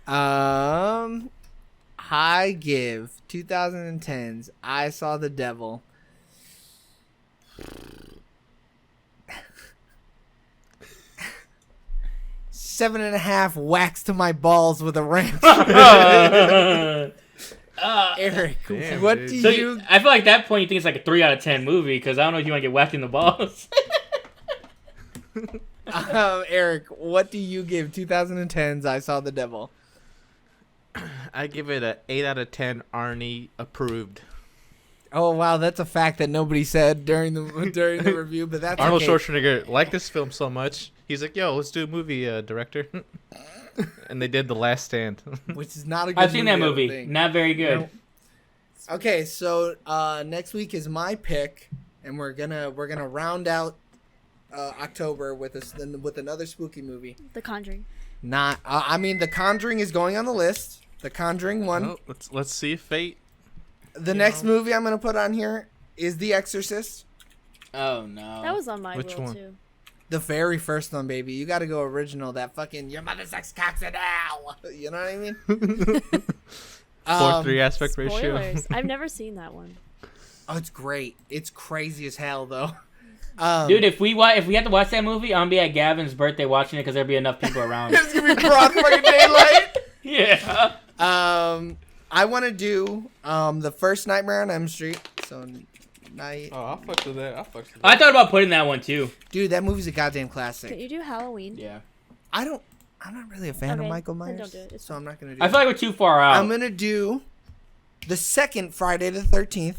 I give 2010's I Saw the Devil 7.5 whacks to my balls with a wrench. Eric, Damn, what dude. do So you... I feel like that point you think it's like a 3 out of 10 movie because I don't know if you want to get whacked in the balls. Eric, what do you give 2010's I Saw the Devil? I give it a 8 out of 10. Arnie approved. Oh wow, that's a fact that nobody said during the review, but that's Arnold okay. Schwarzenegger liked this film so much. He's like, "Yo, let's do a movie, director." And they did The Last Stand. Which is not a good I've seen that I don't movie. think. Not very good. Nope. Okay, so next week is my pick, and we're gonna round out October with another spooky movie. The Conjuring. Not, I mean, The Conjuring is going on the list. The Conjuring one. Well, let's see if fate. The next movie I'm gonna put on here is The Exorcist. Oh no. That was on my Which wheel one? too. The very first one, baby. You got to go original. That fucking your mother sucks cocks in hell. You know what I mean? 4:3 aspect ratio. Spoilers. I've never seen that one. Oh, it's great. It's crazy as hell, though. Dude, if we have to watch that movie, I'm gonna be at Gavin's birthday watching it because there'll be enough people around. It's gonna be broad fucking daylight. Yeah. I want to do the first Nightmare on Elm Street. So night. Oh, I'll fuck with that. I thought about putting that one too. Dude, that movie's a goddamn Can classic. you do Halloween? Yeah. I'm not really a fan of Okay, Michael then Myers, don't do it. It's so I'm not gonna do. I feel like we're too far out. I'm gonna do the second Friday the 13th.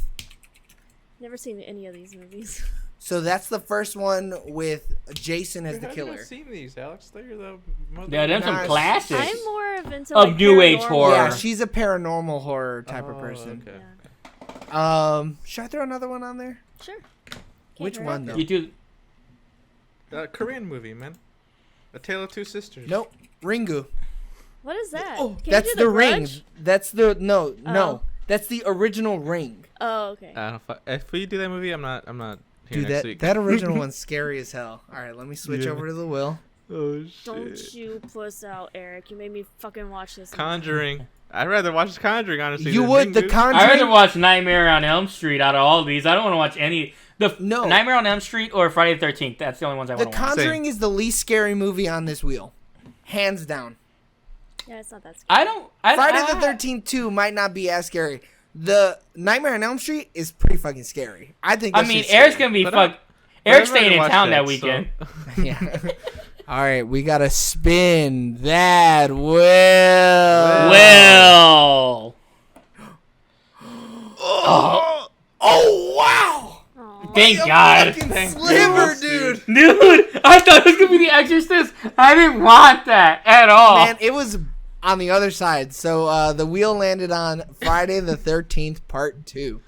Never seen any of these movies. So that's the first one with Jason as the Have killer. you seen these, Alex? They're the mother. Yeah, them some Nice. classics. I'm more of into Of like, new age paranormal. horror. Yeah, she's a paranormal horror type of person. Okay. Yeah. Should I throw another one on there? Sure. Which hurt. one though? You do. Korean movie, man. A Tale of Two Sisters. Nope. Ringu. What is that? Oh, Can that's you do the ring. Grudge? That's the no. Oh. That's the original Ring. Oh, okay. If we do that movie, I'm not here Dude, next week. that original one's scary as hell. All right, let me switch Yeah. over to the Will. Oh shit. Don't you puss out, Eric. You made me fucking watch this. Conjuring. I'd rather watch Conjuring, honestly. You than would the Ringu. I'd rather Conjuring. watch Nightmare on Elm Street out of all these. I don't want to watch any. No. Nightmare on Elm Street or Friday the 13th. That's the only ones I The want to watch. Conjuring is the least scary movie on this wheel, hands down. Yeah, it's not that scary. I don't. Friday the 13th 2 might not be as scary. The Nightmare on Elm Street is pretty fucking scary. I think. I That mean, shit's Eric's scary. gonna be But fuck. But Eric's I've already staying in watched town that so- weekend. Yeah. All right, we gotta spin that wheel. Well. Oh wow! Aw. Thank God. Fucking Thank sliver, goodness, dude. Dude, I thought it was gonna be The Exorcist. I didn't want that at all. Man, it was on the other side. So the wheel landed on Friday the 13th, part 2.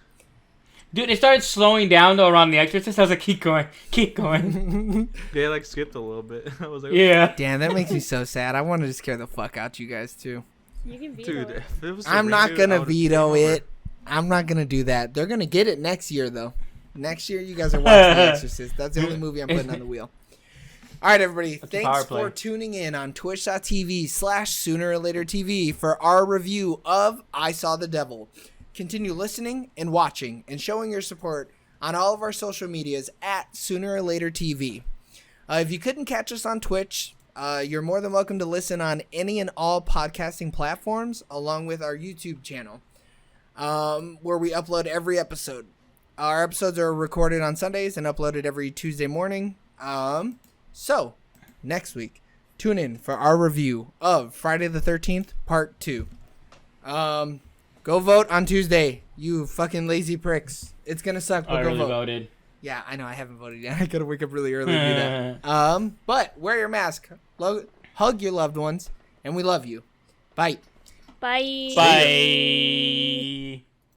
Dude, it started slowing down though around The Exorcist. I was like, keep going, keep going. They like skipped a little bit. I was like, Yeah. Damn, that makes me so sad. I wanted to scare the fuck out you guys too. You can veto dude, it. if it was I'm a not Ringu, gonna I would've veto came over. it. I'm not gonna do that. They're gonna get it next year though. Next year, you guys are watching The Exorcist. That's the only movie I'm putting on the wheel. All right, everybody. That's a power Thanks play. for tuning in on twitch.tv/Sooner or Later TV for our review of I Saw the Devil. Continue listening and watching and showing your support on all of our social medias at Sooner or Later TV. If you couldn't catch us on Twitch, you're more than welcome to listen on any and all podcasting platforms, along with our YouTube channel, where we upload every episode. Our episodes are recorded on Sundays and uploaded every Tuesday morning. So, next week, tune in for our review of Friday the 13th, Part 2. Go vote on Tuesday, you fucking lazy pricks. It's gonna suck, but I go really vote. voted. Yeah, I know, I haven't voted yet. I gotta wake up really early to do that. But wear your mask, hug your loved ones, and we love you. Bye. Bye. Bye.